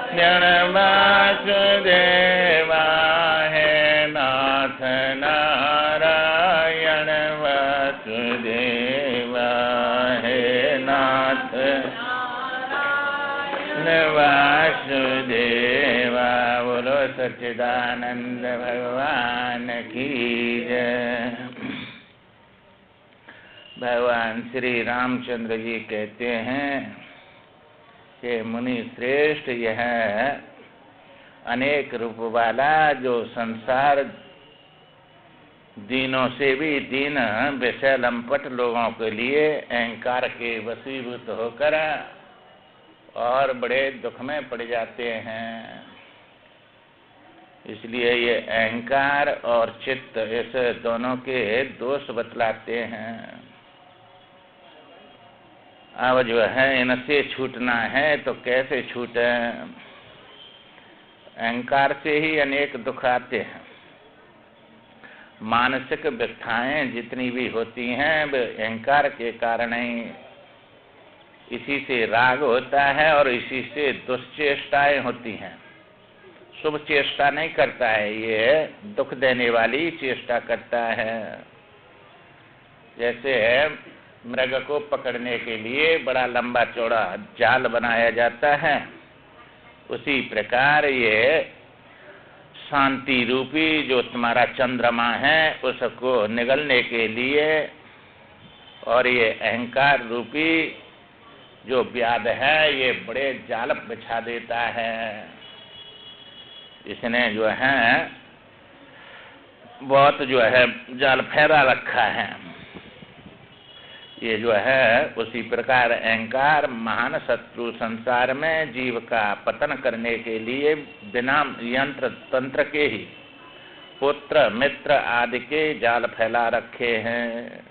जन वासुदेवा है नाथ नारायण वासुदेवा है नाथ वासुदेवा। बोलो सच्चिदानंद भगवान की जय। भगवान श्री रामचंद्र जी कहते हैं कि मुनि श्रेष्ठ यह अनेक रूप वाला जो संसार दीनों से भी दीन विषय लंपट लोगों के लिए अहंकार के वशीभूत होकर और बड़े दुख में पड़ जाते हैं। इसलिए ये अहंकार और चित्त इस दोनों के दोष बतलाते हैं। अब जो है इनसे छूटना है तो कैसे छूटे? अहंकार से ही अनेक दुख आते हैं। मानसिक व्यथाएं जितनी भी होती हैं वे अहंकार के कारण ही, इसी से राग होता है और इसी से दुष्चेष्टाएं होती हैं। शुभ चेष्टा नहीं करता है, ये दुख देने वाली चेष्टा करता है। जैसे मृग को पकड़ने के लिए बड़ा लंबा चौड़ा जाल बनाया जाता है, उसी प्रकार ये शांति रूपी जो तुम्हारा चंद्रमा है उसको निगलने के लिए और ये अहंकार रूपी जो व्याध है ये बड़े जाल बिछा देता है। इसने जो है बहुत जो है जाल फैला रखा है। ये जो है उसी प्रकार अहंकार महान शत्रु संसार में जीव का पतन करने के लिए बिना यंत्र तंत्र के ही पुत्र मित्र आदि के जाल फैला रखे हैं।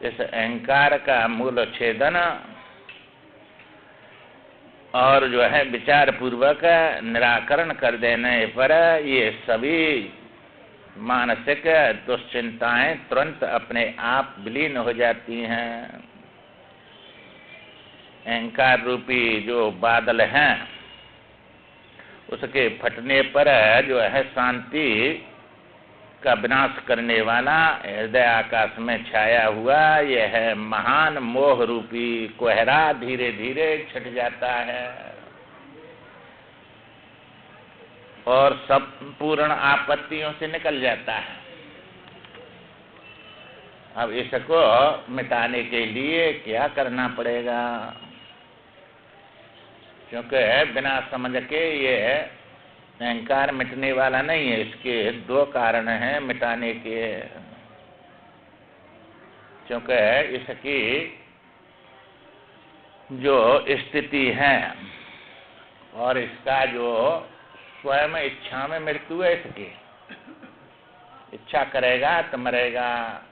इस अहंकार का मूल छेदन और जो है विचार पूर्वक निराकरण कर देने पर ये सभी मानसिक दुश्चिंताएं तुरंत अपने आप विलीन हो जाती हैं। अहंकार रूपी जो बादल हैं उसके फटने पर जो है शांति का विनाश करने वाला हृदय आकाश में छाया हुआ यह है महान मोह रूपी कोहरा धीरे धीरे छट जाता है और संपूर्ण आपत्तियों से निकल जाता है। अब इसको मिटाने के लिए क्या करना पड़ेगा? क्योंकि बिना समझ के ये अहंकार मिटने वाला नहीं है। इसके दो कारण हैं मिटाने के। क्योंकि इसकी जो स्थिति है और इसका जो स्वयं इच्छा में मृत्यु है, इसकी इच्छा करेगा तो मरेगा,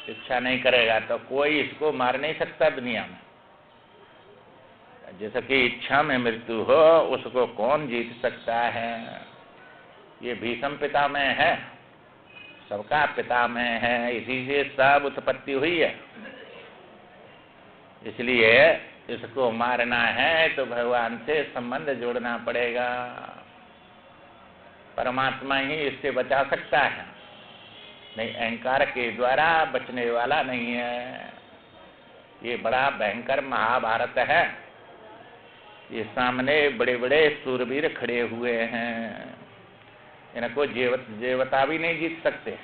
इच्छा नहीं करेगा तो कोई इसको मार नहीं सकता दुनिया में। जैसे कि इच्छा में मृत्यु हो उसको कौन जीत सकता है? ये भीष्म पिता में है, सबका पिता में है, इसी से सब उत्पत्ति हुई है। इसलिए इसको मारना है तो भगवान से संबंध जोड़ना पड़ेगा। परमात्मा ही इससे बचा सकता है, नहीं अहंकार के द्वारा बचने वाला नहीं है। ये बड़ा भयंकर महाभारत है। ये सामने बड़े बड़े सूरवीर खड़े हुए हैं, इनको देवता भी नहीं जीत सकते।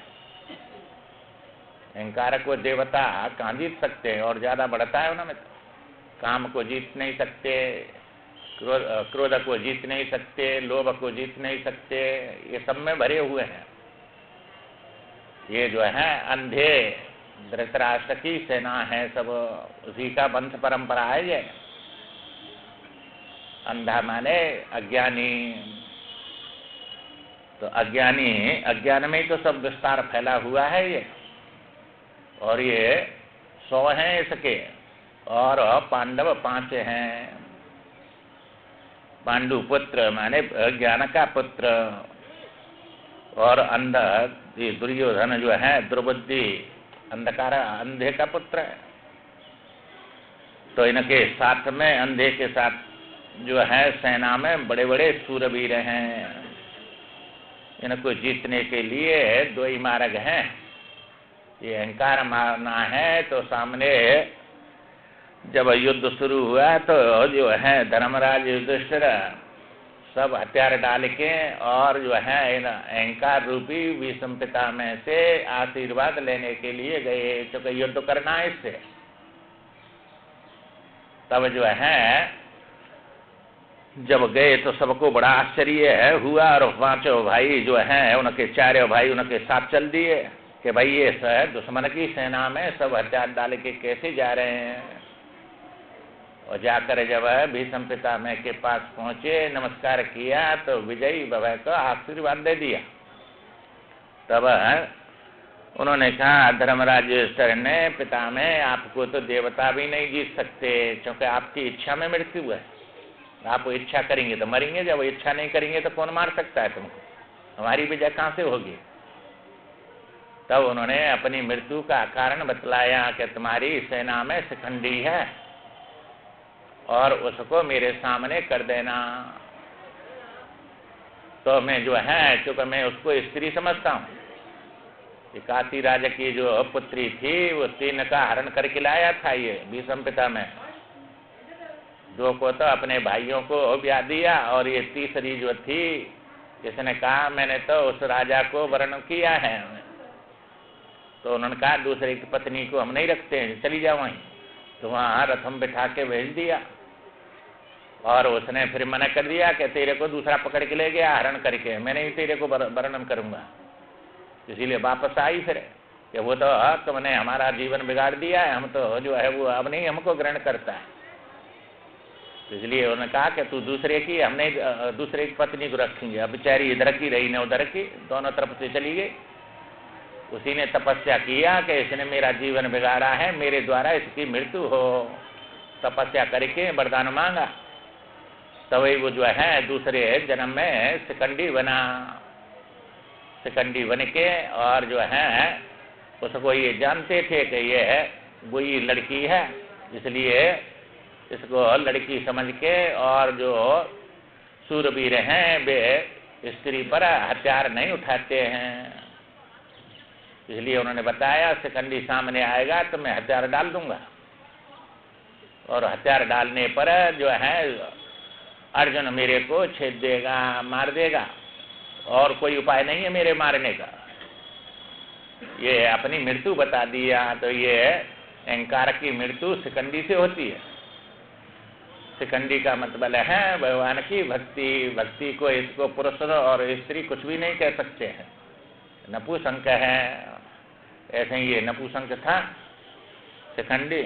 अहंकार को देवता कहाँ जीत सकते हैं? और ज्यादा बढ़ता है उन्होंने। काम को जीत नहीं सकते, क्रोध को जीत नहीं सकते, लोभ को जीत नहीं सकते, ये सब में भरे हुए हैं। ये जो है अंधे धृतराष्ट्र की सेना है, सब उसी का वंश परंपरा है ये। अंधा माने अज्ञानी, तो अज्ञान में ही तो सब विस्तार फैला हुआ है ये। और ये 100 हैं इसके, और पांडव 5 हैं। पांडु पुत्र माने ज्ञान का पुत्र, और अंधा दुर्योधन जो है दुर्बुद्धि अंधकार अंधे का पुत्र है। तो इनके साथ में अंधे के साथ जो है सेना में बड़े बड़े सूरवीर हैं। इनको जीतने के लिए दो ही मार्ग हैं। ये अहंकार मारना है तो सामने जब युद्ध शुरू हुआ तो जो है धर्मराज युधिष्ठिर सब हथियार डाल के और जो है इन अहंकार रूपी विषम पिता में से आशीर्वाद लेने के लिए गए, क्योंकि युद्ध करना है इससे। तब जो है जब गए तो सबको बड़ा आश्चर्य हुआ और पांचों भाई जो हैं उनके चारों भाई उनके साथ चल दिए कि भाई ये दुश्मन की सेना में सब हथियार डाल के कैसे जा रहे हैं। और जाकर जब भीष्म पितामह के पास पहुंचे, नमस्कार किया तो विजयी भव को आशीर्वाद दे दिया। तब उन्होंने कहा धर्मराज युधिष्ठिर ने, पितामह आपको तो देवता भी नहीं जीत सकते, क्योंकि आपकी इच्छा में मृत्यु है। आप इच्छा करेंगे तो मरेंगे, जब इच्छा नहीं करेंगे तो कौन मार सकता है तुमको? हमारी विजय कहाँ से होगी? तब उन्होंने अपनी मृत्यु का कारण बतलाया कि तुम्हारी सेना में शिखंडी है और उसको मेरे सामने कर देना। तो मैं जो है, क्योंकि मैं उसको स्त्री समझता हूँ। काशी राजा की जो पुत्री थी वो 3 का हरण करके लाया था ये भीष्म पितामह। 2 को तो अपने भाइयों को ब्याह दिया और ये तीसरी जो थी इसने कहा मैंने तो उस राजा को वर्ण किया है। तो उन्होंने कहा दूसरे की पत्नी को हम नहीं रखते हैं, चली जाओ वहीं। तो वहाँ रथम बिठा के भेज दिया और उसने फिर मना कर दिया कि तेरे को दूसरा पकड़ के ले गया हरण करके, मैं नहीं तेरे को वर्णन करूंगा। इसीलिए वापस आई फिर कि वो तो तुमने हमारा जीवन बिगाड़ दिया है, हम तो जो है वो अब नहीं हमको ग्रहण करता है। इसलिए उन्होंने कहा कि तू दूसरे की, हमने दूसरे की पत्नी को रखेंगे। अब बेचारी इधर की रही न उधर की, दोनों तरफ से चली गई। उसी ने तपस्या किया कि इसने मेरा जीवन बिगाड़ा है, मेरे द्वारा इसकी मृत्यु हो। तपस्या करके वरदान मांगा, तभी वो जो है दूसरे जन्म में शिखंडी बना। शिखंडी बन के और जो है उसको ये जानते थे कि ये वही लड़की है, इसलिए इसको लड़की समझ के और जो सूरवीर हैं वे स्त्री पर हथियार नहीं उठाते हैं। इसलिए उन्होंने बताया शिखंडी सामने आएगा तो मैं हथियार डाल दूंगा। और हथियार डालने पर जो है अर्जुन मेरे को छेद देगा, मार देगा, और कोई उपाय नहीं है मेरे मारने का। ये अपनी मृत्यु बता दिया। तो ये अहंकार की मृत्यु शिखंडी से होती है। शिखंडी का मतलब है भगवान की भक्ति। भक्ति को इसको पुरुष और स्त्री कुछ भी नहीं कह सकते हैं, नपुंसक है। ऐसे ही ये नपुंसक था शिखंडी।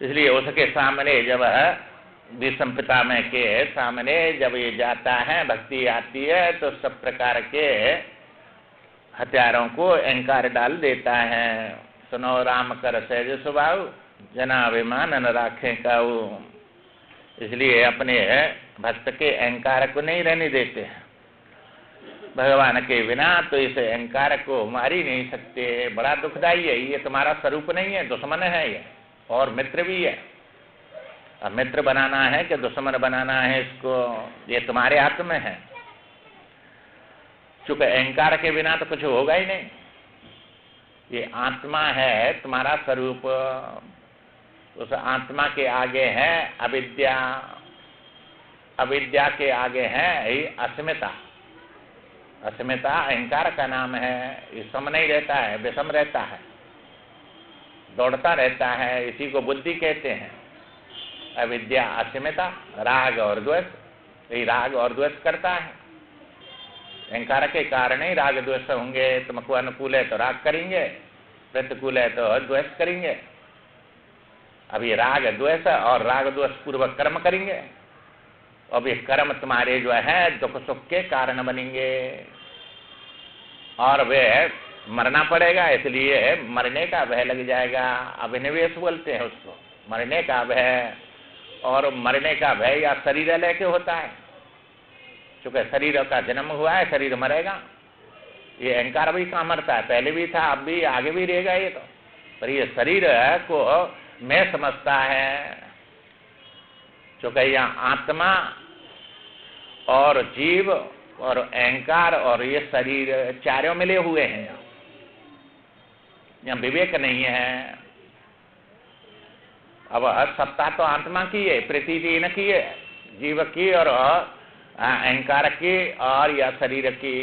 इसलिए उसके सामने जब भीष्म पितामह के सामने जब ये जाता है, भक्ति आती है तो सब प्रकार के हथियारों को अहंकार डाल देता है। सुनो राम कर सहज स्वभाव, जना अभिमान न राखें काऊ। इसलिए अपने भक्त के अहंकार को नहीं रहने देते हैं। भगवान के बिना तो इस अहंकार को मार ही नहीं सकते। बड़ा दुखदाई है, ये तुम्हारा स्वरूप नहीं है, दुश्मन है ये, और मित्र भी है। अब मित्र बनाना है कि दुश्मन बनाना है इसको, ये तुम्हारे हाथ में है। चूंकि अहंकार के बिना तो कुछ होगा ही नहीं। ये आत्मा है तुम्हारा स्वरूप, उस आत्मा के आगे है अविद्या, अविद्या के आगे है अस्मिता। अस्मिता अहंकार का नाम है। ये सम नहीं रहता है, विषम रहता है, दौड़ता रहता है, इसी को बुद्धि कहते हैं। अविद्या अस्मिता, राग और द्वेष, यही राग और द्वेष करता है। अहंकार के कारण ही राग द्वेष होंगे। तुमको अनुकूल है तो राग करेंगे, प्रतिकूल है तो द्वेष करेंगे। अब ये राग द्वेष और राग द्वेष पूर्वक कर्म करेंगे, अब ये कर्म तुम्हारे जो है दुख सुख के कारण बनेंगे और वे मरना पड़ेगा। इसलिए मरने का भय लग जाएगा। अभिनिवेश बोलते हैं उसको, मरने का भय। और मरने का भय या शरीर लेके होता है, क्योंकि शरीर का जन्म हुआ है, शरीर मरेगा। ये अहंकार भी कहाँ मरता है, पहले भी था, अब भी, आगे भी रहेगा ये तो। पर ये शरीर को मैं समझता है, क्योंकि यहाँ आत्मा और जीव और अहंकार और ये शरीर चारों मिले हुए हैं। यहाँ विवेक नहीं है। अब सत्ता तो आत्मा की है, प्रतीति इनकी है, जीव की और अहंकार की और या शरीर की,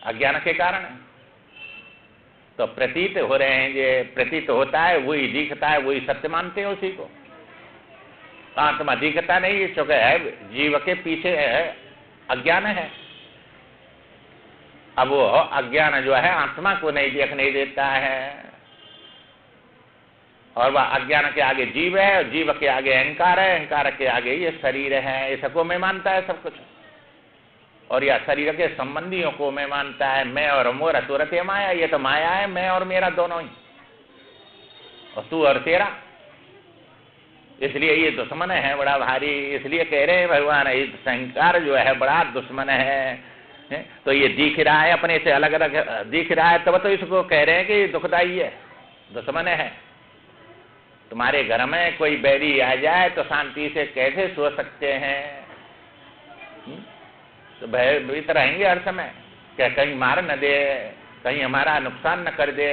अज्ञान के कारण। तो प्रतीत हो रहे हैं, ये प्रतीत होता है, वही दिखता है, वही सत्य मानते हैं उसी को। आत्मा दिखता नहीं, क्योंकि जीव के पीछे अज्ञान है। अब वो अज्ञान जो है आत्मा को नहीं देखने देता है, और वह अज्ञान के आगे जीव है, और जीव के आगे अहंकार है, अहंकार के आगे ये शरीर है। ये सबको मैं मानता है सब कुछ, और यह शरीर के संबंधियों को मैं मानता है। मैं और मोरा तुरत माया, ये तो माया है, मैं और मेरा दोनों ही, और तू और तेरा। इसलिए ये दुश्मन है बड़ा भारी। इसलिए कह रहे हैं भगवान, ये संसार जो है बड़ा दुश्मन है। तो ये दिख रहा है, अपने से अलग अलग दिख रहा है, तब तो इसको कह रहे हैं कि दुखदाई है, दुश्मन है। तुम्हारे घर में कोई बैरी आ जाए तो शांति से कैसे सो सकते हैं? तो भयभीत रहेंगे हर समय, क्या कहीं मार न दे, कहीं हमारा नुकसान न कर दे।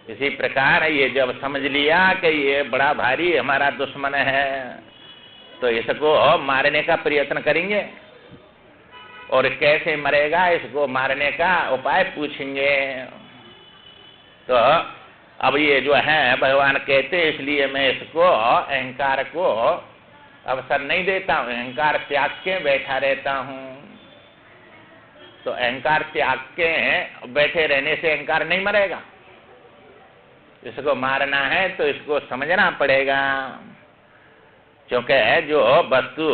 इसी प्रकार ये जब समझ लिया कि ये बड़ा भारी हमारा दुश्मन है, तो इसको मारने का प्रयत्न करेंगे, और कैसे मरेगा इसको मारने का उपाय पूछेंगे। तो अब ये जो है भगवान कहते, इसलिए मैं इसको अहंकार को अवसर नहीं देता हूं, अहंकार त्याग के बैठा रहता हूं। तो अहंकार त्याग के बैठे रहने से अहंकार नहीं मरेगा। इसको मारना है तो इसको समझना पड़ेगा, क्योंकि जो वस्तु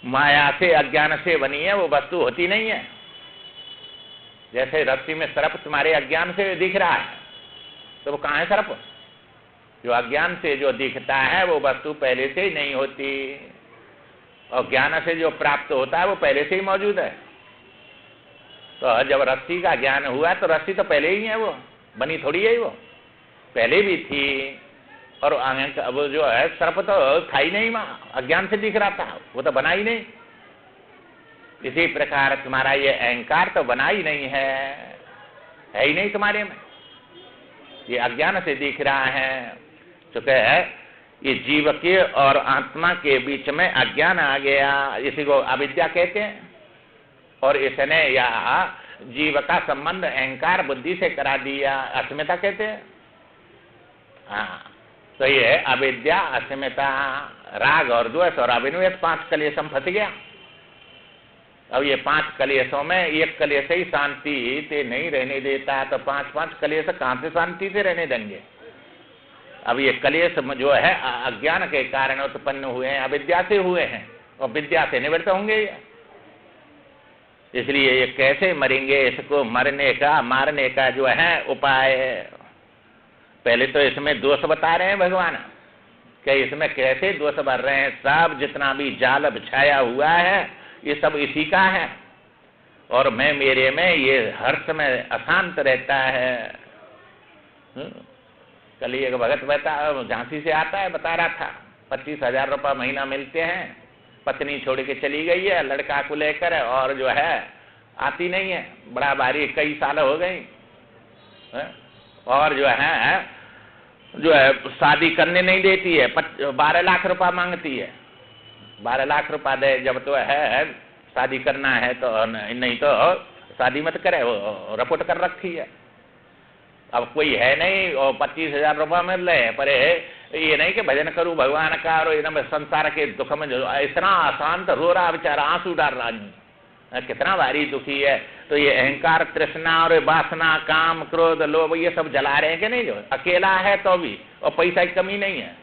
माया से अज्ञान से बनी है वो वस्तु होती नहीं है। जैसे रस्सी में सर्प तुम्हारे अज्ञान से दिख रहा है, तो वो कहाँ है सर्प? जो अज्ञान से जो दिखता है वो वस्तु पहले से ही नहीं होती, और ज्ञान से जो प्राप्त होता है वो पहले से ही मौजूद है। तो जब रस्सी का ज्ञान हुआ तो रस्सी तो पहले ही है, वो बनी थोड़ी है, वो पहले भी थी। और वो जो है सर्प तो था ही नहीं, वहाँ अज्ञान से दिख रहा था, वो तो बना ही नहीं। इसी प्रकार तुम्हारा ये अहंकार तो बना ही नहीं है ही नहीं तुम्हारे में, ये अज्ञान से दिख रहा है। चूंकि ये जीव के और आत्मा के बीच में अज्ञान आ गया, इसी को अविद्या कहते हैं। और इसने या जीव का संबंध अहंकार बुद्धि से करा दिया, अस्मिता कहते हैं। हाँ, तो ये अविद्या, अस्मिता, राग और द्वेष और अभिनिवेश 5 कलेशम फंस गया। अब ये 5 कलेशों में एक कलेश ही शांति से नहीं रहने देता, तो 5 कलेश कहां से शांति से रहने देंगे? अब ये कलेश जो है अज्ञान के कारण उत्पन्न हुए हैं, अविद्या से हुए हैं, और विद्या से निवृत्त होंगे। इसलिए ये कैसे मरेंगे, इसको मारने का जो है उपाय। पहले तो इसमें दोष बता रहे हैं भगवान कि इसमें कैसे दोष बढ़ रहे हैं। सब जितना भी जाल बिछाया हुआ है ये सब इसी का है, और मैं मेरे में ये हर समय अशांत रहता है। कल एक भगत झांसी से आता है, बता रहा था 25,000 रुपये महीना मिलते हैं, पत्नी छोड़ के चली गई है लड़का को लेकर, और जो है आती नहीं है, बड़ा भारी, कई साल हो गई। और जो है शादी करने नहीं देती है, 12 लाख रुपया मांगती है। 12 लाख रुपया दे जब तो है शादी करना है, तो नहीं तो शादी मत करे, वो रिपोर्ट कर रखी है। अब कोई है नहीं, और 25,000 रुपया मिल रहे हैं, पर ये नहीं कि भजन करूं भगवान का, और एकदम संसार के दुख में इतना अशांत रो रहा बेचारा, आंसू डाल रहा, कितना भारी दुखी है। तो ये अहंकार, तृष्णा और वासना, काम, क्रोध, लोभ, ये सब जला रहे हैं कि नहीं? जो अकेला है तो भी, और पैसा की कमी नहीं है,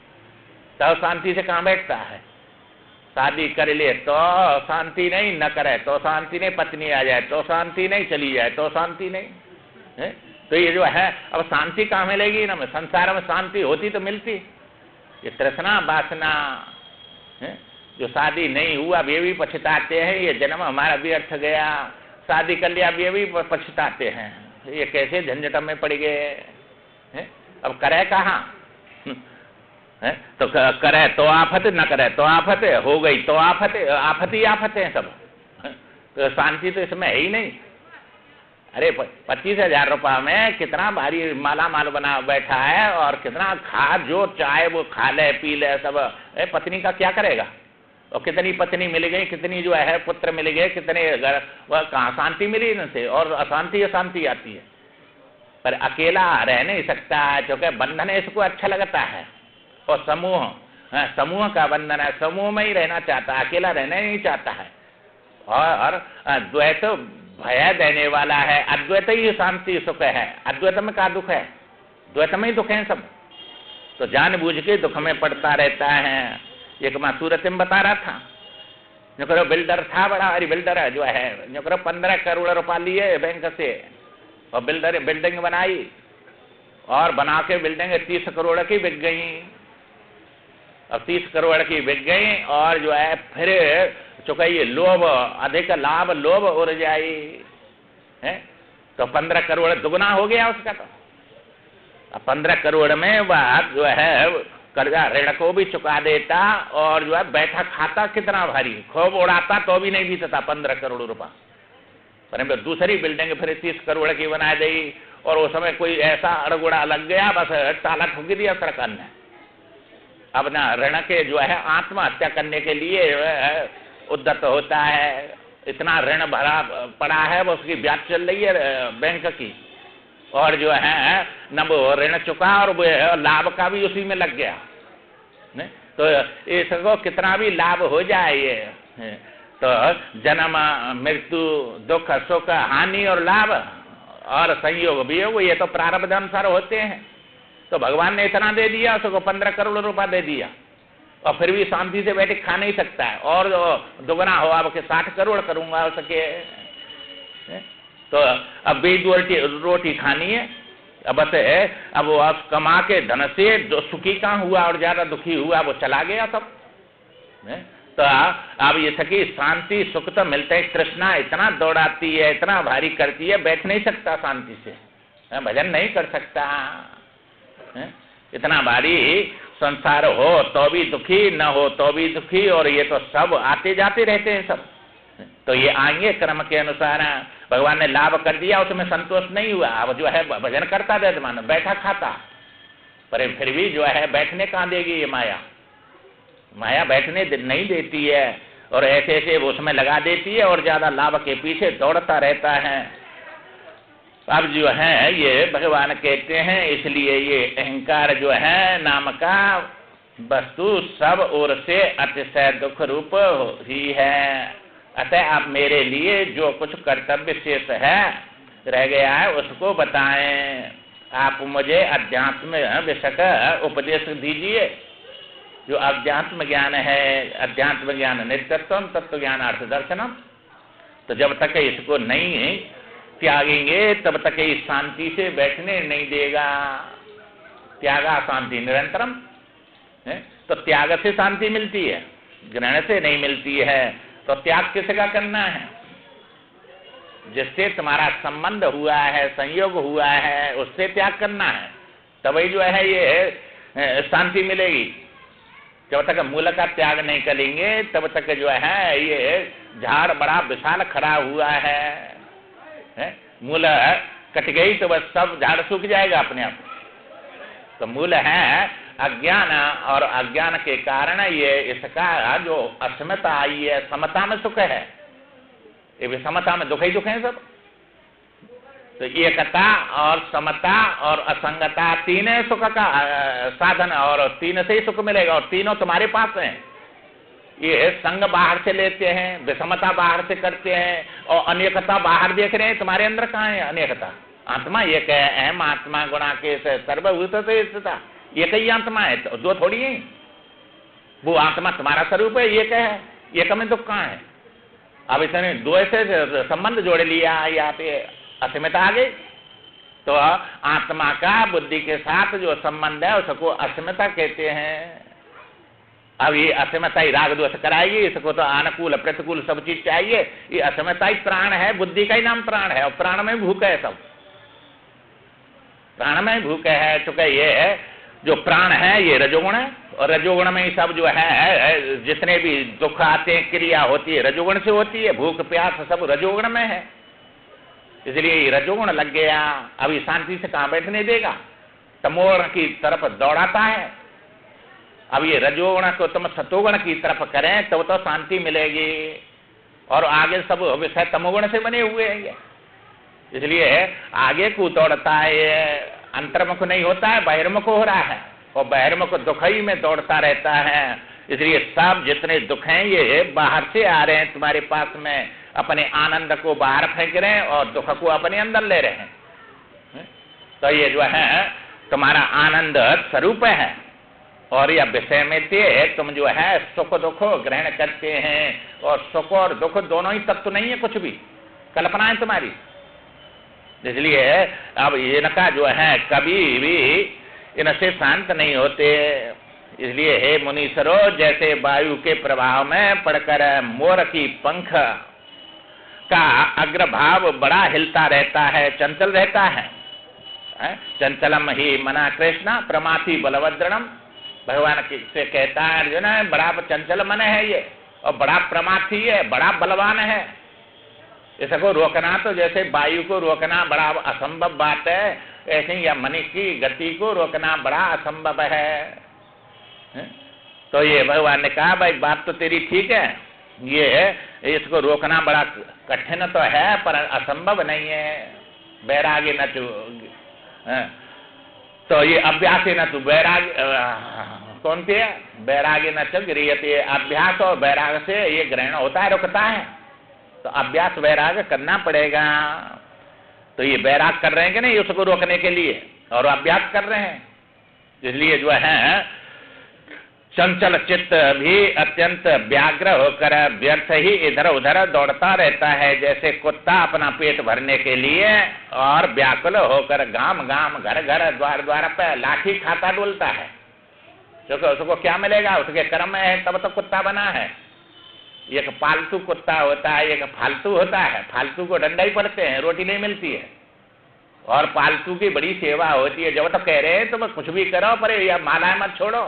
तो शांति से कहाँ बैठता है? शादी कर ले तो शांति नहीं, न करे तो शांति नहीं, पत्नी आ जाए तो शांति नहीं, चली जाए तो शांति नहीं है? तो ये जो है अब शांति कहाँ मिलेगी ना? संसार में शांति होती तो मिलती। ये तृष्णा, वासना है? जो शादी नहीं हुआ वे भी पछताते हैं, ये जन्म हमारा व्यर्थ गया। शादी कर लिया वे भी पछताते हैं, ये कैसे झंझट में पड़ गए। अब करे कहाँ? है? तो करे तो आफत, न करे तो आफत, हो गई तो आफत, आफत ही आफत है सब। तो शांति तो इसमें है ही नहीं। अरे 25,000 रुपये में कितना भारी माला माल बना बैठा है, और कितना खा, जो चाहे वो खा ले पी ले सब। पत्नी का क्या करेगा? और कितनी पत्नी मिल गई, कितनी जो है पुत्र मिल गए, कितने घर, वह कहाँ शांति मिली इनसे, और अशांति अशांति आती है। पर अकेला रह नहीं सकता, क्योंकि बंधन इसको अच्छा लगता है। और समूह, समूह का बंधन है, समूह में ही रहना चाहता है, अकेला रहना ही नहीं चाहता है। और द्वैत भय देने वाला है, अद्वैत ही शांति सुख है। अद्वैत में क्या दुख है? द्वैत में ही दुख है सब। तो जानबूझ के दुख में पड़ता रहता है। एक मैं सूरत में बता रहा था, जो करो बिल्डर था, बड़ा हरी बिल्डर है जो है, जो करो 15 करोड़ रुपया लिए बैंक से, और बिल्डर बिल्डिंग बनाई, और बना के बिल्डिंग 30 करोड़ की बिक गई। अब 30 करोड़ की बिक गई, और जो है फिर चूंकि ये लोभ, अधिक लाभ लोभ उड़ जाई है, तो 15 करोड़ दुगना हो गया उसका। तो अब 15 करोड़ में वह जो है कर्जा ऋण को भी चुका देता, और जो है बैठा खाता कितना भारी, खूब उड़ाता तो भी नहीं बीतता 15 करोड़ रुपया। पर दूसरी बिल्डिंग फिर 30 करोड़ की बना दी, और उस समय कोई ऐसा अड़गुड़ा लग गया, बस ताला ठुक दिया सरकार ने। अब ना ऋण के जो है आत्महत्या करने के लिए उद्यत होता है। इतना ऋण भरा पड़ा है, वो उसकी ब्याज चल रही है बैंक की, और जो है न वो ऋण चुका, और वो लाभ का भी उसी में लग गया। तो इसको कितना भी लाभ हो जाए, ये तो जन्म मृत्यु दुख सुख हानि और लाभ और संयोग वियोग, ये तो प्रारब्ध अनुसार होते हैं। तो भगवान ने इतना दे दिया, उसको 15 करोड़ रुपया दे दिया, और फिर भी शांति से बैठे खा नहीं सकता है। और दुगना हो, अब के 60 करोड़ करूंगा उसके। तो अब भी रोटी खानी है, अब बस अब वो कमा के धन से जो सुखी कहाँ हुआ और ज्यादा दुखी हुआ, वो चला गया सब। तो अब ये था कि शांति सुख तो मिलते है, तृष्णा इतना दौड़ाती है, इतना भारी करती है, बैठ नहीं सकता शांति से, भजन नहीं कर सकता। इतना भारी संसार हो तो भी दुखी, न हो तो भी दुखी, और ये तो सब आते जाते रहते हैं सब। तो ये आएंगे कर्म के अनुसार। भगवान ने लाभ कर दिया, उसमें संतोष नहीं हुआ, अब जो है भजन करता रहता, मानो बैठा खाता, पर फिर भी जो है बैठने कहाँ देगी ये माया। माया बैठने नहीं देती है, और ऐसे ऐसे वो उसमें लगा देती है, और ज्यादा लाभ के पीछे दौड़ता रहता है। अब जो है ये भगवान कहते हैं, इसलिए ये अहंकार जो है नाम का वस्तु सब ओर से अतिशय दुख रूप ही है। अतः आप मेरे लिए जो कुछ कर्तव्य शेष है रह गया है उसको बताएं। आप मुझे अध्यात्म विषय का उपदेश दीजिए। जो अध्यात्म ज्ञान है, अध्यात्म ज्ञान नित्यत्व तत्व ज्ञान अर्थ दर्शनम, तो जब तक इसको नहीं त्यागेंगे तब तक इस शांति से बैठने नहीं देगा। त्यागा शांति निरंतरम है, तो त्याग से शांति मिलती है, ग्रहण से नहीं मिलती है। तो त्याग किसका करना है? जिससे तुम्हारा संबंध हुआ है, संयोग हुआ है, उससे त्याग करना है, तभी जो है ये शांति मिलेगी। जब तक मूल का त्याग नहीं करेंगे तब तक जो है ये झाड़ बड़ा विशाल खड़ा हुआ है, मूल कट गई तो बस सब झाड़ सूख जाएगा अपने आप। तो मूल है अज्ञान, और अज्ञान के कारण ये इसका जो असमता आई है, समता में सुख है, ये भी समता में दुख ही दुख है सब। तो एकता और समता और असंगता तीन सुख का साधन, और तीन से ही सुख मिलेगा, और तीनों तुम्हारे पास हैं। ये संग बाहर से लेते हैं, विषमता बाहर से करते हैं, और अनेकता बाहर देख रहे हैं। तुम्हारे अंदर कहाँ है अनेकता? आत्मा एक है, अहम आत्मा गुणा के सर्वभूत से स्थिता, एक ही आत्मा है, तो दो थोड़ी है। वो आत्मा तुम्हारा स्वरूप है, एक है, एक में दुख कहाँ है? अब इसने दो से संबंध जोड़ लिया, यहाँ पे असीमिता आ गई। तो आत्मा का बुद्धि के साथ जो संबंध है उसको असीमिता कहते हैं। अब ये असीमिता ही राग द्वेष कराएगी, इसको तो अनुकूल प्रतिकूल सब चीज चाहिए। ये असीमिता ही प्राण है, बुद्धि का ही नाम प्राण है, और प्राण में भूख है सब, प्राण में भूख है। चूंकि ये जो प्राण है ये रजोगुण है, और रजोगुण में ही सब जो है जितने भी दुख आते हैं, क्रिया होती है रजोगुण से होती है, भूख प्यास सब रजोगुण में है। इसलिए रजोगुण लग गया, अभी शांति से कहां बैठने देगा, तमोगुण की तरफ दौड़ाता है। अब ये रजोगुण को तुम सतोगुण की तरफ करें तो शांति मिलेगी, और आगे सब विषय तमोगुण से बने हुए हैं। इसलिए आगे को दौड़ता है, ये अंतर्मुख नहीं होता है, बहिर्मुख हो रहा है, और बहिर्मुख दुख ही में दौड़ता रहता है। इसलिए सब जितने दुख हैं ये बाहर से आ रहे हैं तुम्हारे पास में, अपने आनंद को बाहर फेंक रहे हैं और दुख को अपने अंदर ले रहे हैं। तो ये जो है तुम्हारा आनंद स्वरूप है, और यह विषय में तुम जो है सुख दुख ग्रहण करते हैं, और सुख और दुख दोनों ही तत्व नहीं है, कुछ भी कल्पना है तुम्हारी। इसलिए अब इनका जो है कभी भी इनसे शांत नहीं होते। इसलिए हे मुनीश्वरो, जैसे वायु के प्रभाव में पड़कर मोर की पंख का अग्रभाव बड़ा हिलता रहता है, चंचल रहता है, चंचलम ही मना कृष्ण प्रमाथि बलवद्रणम, भगवान से कहता है अर्जुन बड़ा चंचल मन है ये, और बड़ा प्रमाथी है, बड़ा बलवान है। इसको रोकना तो जैसे वायु को रोकना बड़ा असंभव बात है, ऐसे ही मन की गति को रोकना बड़ा असंभव है। तो ये भगवान ने कहा भाई बात तो तेरी ठीक है, ये इसको रोकना बड़ा कठिन तो है पर असंभव नहीं है। बैरागी न तो ये अभ्यास न तू बैराग कौन सी है, बैरागी न चुगरियते, अभ्यास और बैराग से ये ग्रहण होता है, रुकता है। तो अभ्यास वैराग करना पड़ेगा। तो ये वैराग कर रहे हैं कि नहीं उसको रोकने के लिए, और अभ्यास कर रहे हैं। इसलिए जो है चंचल चित्त भी अत्यंत व्याग्र होकर व्यर्थ ही इधर उधर दौड़ता रहता है, जैसे कुत्ता अपना पेट भरने के लिए और व्याकुल होकर गांव गांव घर घर द्वार द्वार पर लाठी खाता डोलता है। क्योंकि उसको क्या मिलेगा, उसके कर्म में है तब तो कुत्ता बना है। एक पालतू कुत्ता होता है, एक फालतू होता है। फालतू को डंडा ही पड़ते हैं, रोटी नहीं मिलती है, और पालतू की बड़ी सेवा होती है। जब तो कह रहे हैं तो कुछ भी करो पर या माला मत छोड़ो।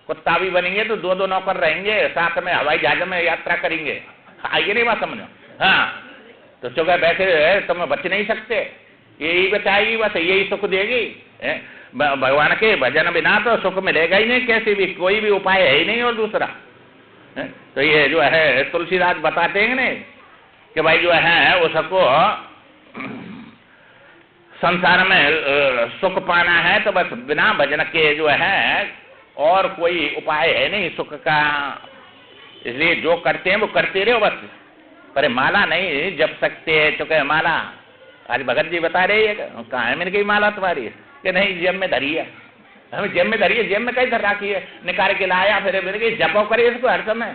कुत्ता भी बनेंगे तो दो दो नौकर रहेंगे, साथ में हवाई जहाज में यात्रा करेंगे। आइए नहीं बात समझो। हाँ, तो चौके बैठे तुम बच नहीं सकते, यही बचाएगी, बस यही सुख देगी। भगवान के भजन बिना तो सुख मिलेगा ही नहीं, कैसे भी कोई भी उपाय है ही नहीं। और दूसरा तो ये जो है तुलसीदास बताते हैं नहीं कि भाई जो है उसको संसार में सुख पाना है तो बस बिना भजन के जो है और कोई उपाय है नहीं सुख का। इसलिए जो करते हैं वो करते रहो बस, पर माला नहीं जप सकते। चुके माला आज भगत जी बता रहे हैं, कहाँ है मैंने कही माला तुम्हारी, कि नहीं जेब में धरी है। हमें जेब में धरी है, जेब में कहीं धर रखी है, निकाल के लाया, फिर मेरे जपो करे इसको हर समय।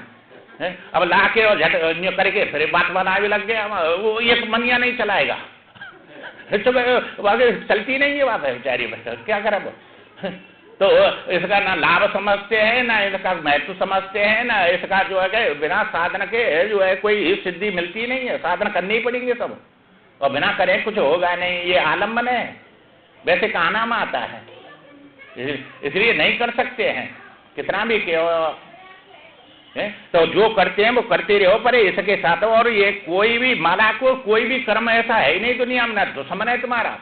अब ला के और झट करके फिर बात बना भी लग गया, वो एक मनिया नहीं चलाएगा। चलती नहीं है बात है बेचारी, क्या करे वो। तो इसका ना लाभ समझते हैं, ना इसका महत्व समझते हैं, ना इसका जो है बिना साधन के जो है कोई सिद्धि मिलती नहीं है। साधन करनी ही पड़ेंगे सब, और बिना करे कुछ होगा नहीं। ये आलम्बन है, वैसे कहा नाम आता है, इसलिए नहीं कर सकते हैं कितना भी कहो। तो जो करते हैं वो करते रहो, पर इसके साथ और ये कोई भी माला को कोई भी कर्म ऐसा है ही नहीं दुनिया में, ना दुश्मन है तुम्हारा।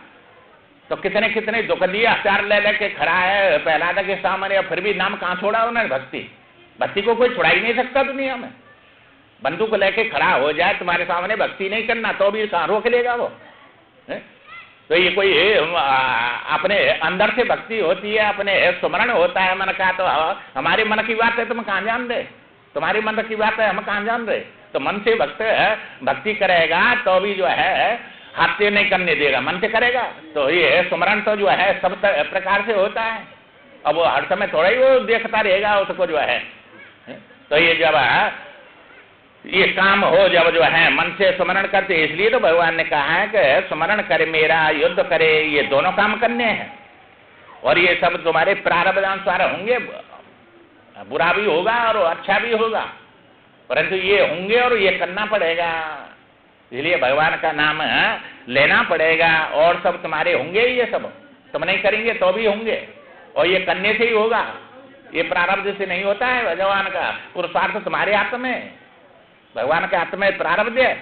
तो कितने कितने दुख दिए, हथियार ले लेके खड़ा है प्रहलाद के सामने, और फिर भी नाम कहाँ छोड़ा उन्होंने, भक्ति। भक्ति को कोई छुड़ा ही नहीं सकता दुनिया में। बंदूक लेके खड़ा हो जाए तुम्हारे सामने, भक्ति नहीं करना तो भी कहाँ रोक लेगा वो। तो ये कोई अपने अंदर से भक्ति होती है, अपने स्मरण होता है मन का। तो हमारे मन की बात है तुम कहाँ जान रहे, तुम्हारे मन की बात है हम कहाँ जान रहे। तो मन से भक्ति करेगा तो भी जो है हाथ से नहीं करने देगा, मन से करेगा। तो ये स्मरण तो जो है सब प्रकार से होता है। अब वो हर समय थोड़ा ही वो देखता रहेगा उसको जो है। तो ये जब ये काम हो जब जो है मन से स्मरण करते, इसलिए तो भगवान ने कहा है कि स्मरण करे मेरा युद्ध करे, ये दोनों काम करने हैं। और ये सब तुम्हारे प्रारब्ध अनुसार होंगे, बुरा भी होगा और अच्छा भी होगा, परंतु ये होंगे और ये करना पड़ेगा। इसलिए भगवान का नाम लेना पड़ेगा, और सब तुम्हारे होंगे। ये सब तुम नहीं करेंगे तो भी होंगे, और ये करने से ही होगा, ये प्रारब्ध से नहीं होता है। भगवान का पुरुषार्थ तुम्हारे हाथ में, भगवान के हाथ में प्रारब्ध है।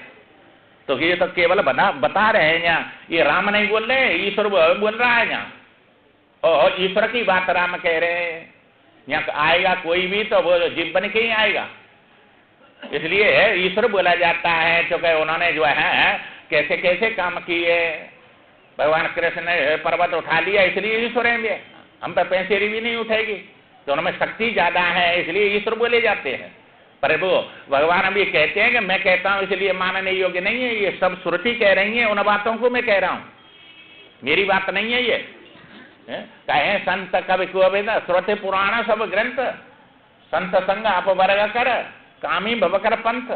तो ये तो केवल बता रहे हैं यहाँ, ये राम नहीं बोल रहे, ईश्वर बोल रहा है यहाँ, और ईश्वर की बात राम कह रहे हैं। यहाँ आएगा कोई भी तो वो जीव बन के ही आएगा, इसलिए ईश्वर बोला जाता है। क्योंकि उन्होंने जो है कैसे कैसे काम किए, भगवान कृष्ण ने पर्वत उठा लिया इसलिए ईश्वर है। हम पे पैंसेरी भी नहीं उठेगी, तो उनमें शक्ति ज्यादा है इसलिए ईश्वर बोले जाते हैं। पर वो भगवान अभी कहते हैं कि मैं कहता हूं इसलिए मानने योग्य नहीं है, ये सब श्रुति कह रही है, उन बातों को मैं कह रहा हूं, मेरी बात नहीं है ये। कहे संत कवि कुवेद श्रुति पुराण सब ग्रंथ, संत संग अपवर्ग कर कामी भवकर पंथ।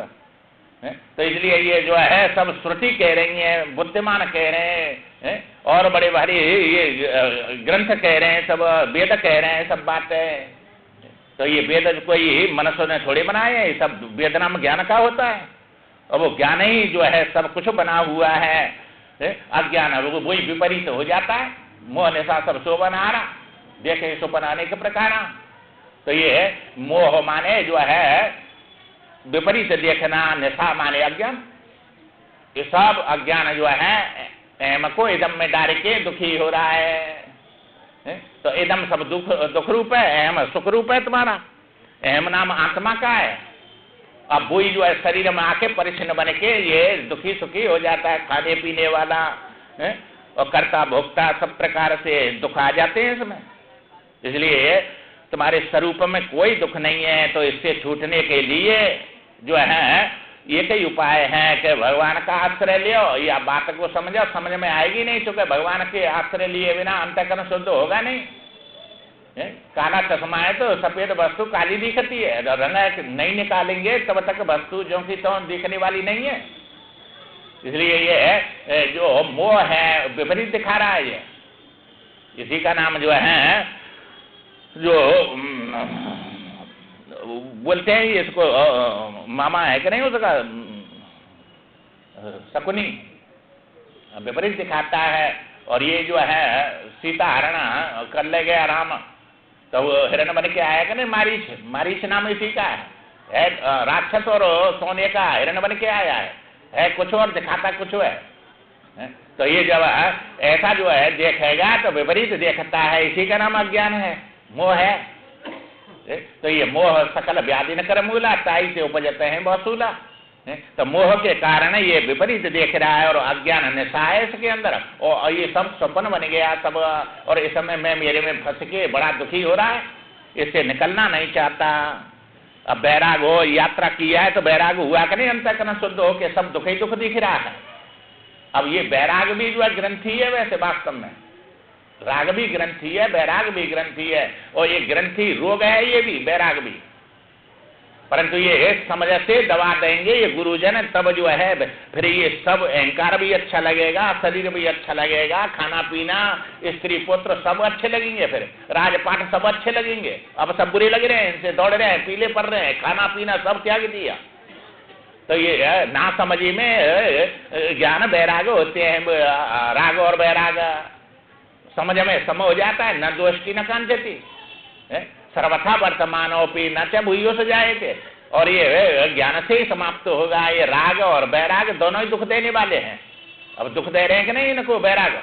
तो इसलिए ये जो है सब श्रुति कह रही है, बुद्धिमान कह रहे हैं, और बड़े भारी ये ग्रंथ कह रहे हैं, सब वेद कह रहे हैं, सब बातें। तो ये वेद कोई मनुष्य ने थोड़े बनाए हैं, सब वेद नाम ज्ञान का होता है, और वो ज्ञान ही जो है सब कुछ बना हुआ है। अज्ञान वही विपरीत हो जाता है, मोह निशा सब सो बना रहा, देखे सो बनाने के प्रकार। तो ये मोह माने जो है विपरीत देखना, निशा माने अज्ञान, ये सब अज्ञान जो है एम को इदम में डाल के दुखी हो रहा है। तो इदम सब दुख रूप है, अहम सुख रूप है तुम्हारा, अहम नाम आत्मा का है। अब वही जो है शरीर में आके परिचिन्न बन के ये दुखी सुखी हो जाता है, खाने पीने वाला है, और कर्ता भोक्ता सब प्रकार से दुख आ जाते हैं इसमें। इसलिए तुम्हारे स्वरूप में कोई दुख नहीं है, तो इससे छूटने के लिए जो है एक ही उपाय है कि भगवान का आश्रय लियो, या बात को समझो, समझ में आएगी नहीं, क्योंकि भगवान के आश्रय लिए बिना अंतःकरण शुद्ध होगा नहीं। काला चश्मा है तो सफेद वस्तु काली दिखती है, रंग नहीं निकालेंगे तब तक वस्तु जो की तो दिखने वाली नहीं है। इसलिए ये जो मोह है विपरीत दिखा रहा है, ये इसी का नाम जो है जो बोलते हैं इसको मामा है कि नहीं उसका, शकुनी विपरीत दिखाता है। और ये जो है सीता हरण कर ले गया राम, तो वो हिरण बन के आया कि नहीं, मारीच, मारीच नाम इसी का है, राक्षस और सोने का हिरण बन के आया है कुछ और दिखाता कुछ है। तो ये जब ऐसा जो है देखेगा तो विपरीत देखता है, इसी का नाम अज्ञान है, मोह है। तो ये मोह सकल व्याधि न कर मूला, ताई से उपजते हैं बहुसूला। तो मोह के कारण ये विपरीत देख रहा है, और अज्ञान निशा है इसके अंदर, और ये सब स्वप्न बन गया सब, और इस समय मैं मेरे में फंस के बड़ा दुखी हो रहा है, इससे निकलना नहीं चाहता। अब बैराग हो, यात्रा किया है तो बैराग हुआ कि नहीं, अंतःकरण शुद्ध हो के सब दुख ही दुख दिख रहा है। अब ये बैराग भी जो है ग्रंथि है, वैसे वास्तव में राग भी ग्रंथि है, बैराग भी ग्रंथि है, और ये ग्रंथि रोग है ये भी, बैराग भी। परंतु ये समझ से दवा देंगे ये गुरुजन, तब जो है फिर ये सब अहंकार भी अच्छा लगेगा, शरीर भी अच्छा लगेगा, खाना पीना स्त्री पुत्र सब अच्छे लगेंगे, फिर राजपाट सब अच्छे लगेंगे। अब सब बुरे लग रहे हैं, इनसे दौड़ रहे हैं, पीले पड़ रहे हैं, खाना पीना सब त्याग दिया। तो ये ना समझी में ज्ञान बैराग होते हैं, राग और बैराग समझ में सम हो जाता है, न दोष की न कांचती, सर्वथा वर्तमानोपि न च भूयो से जाए थे। और ये ज्ञान से ही समाप्त होगा। ये राग और बैराग दोनों ही दुख देने वाले हैं। अब दुख दे रहे हैं कि नहीं इनको बैराग,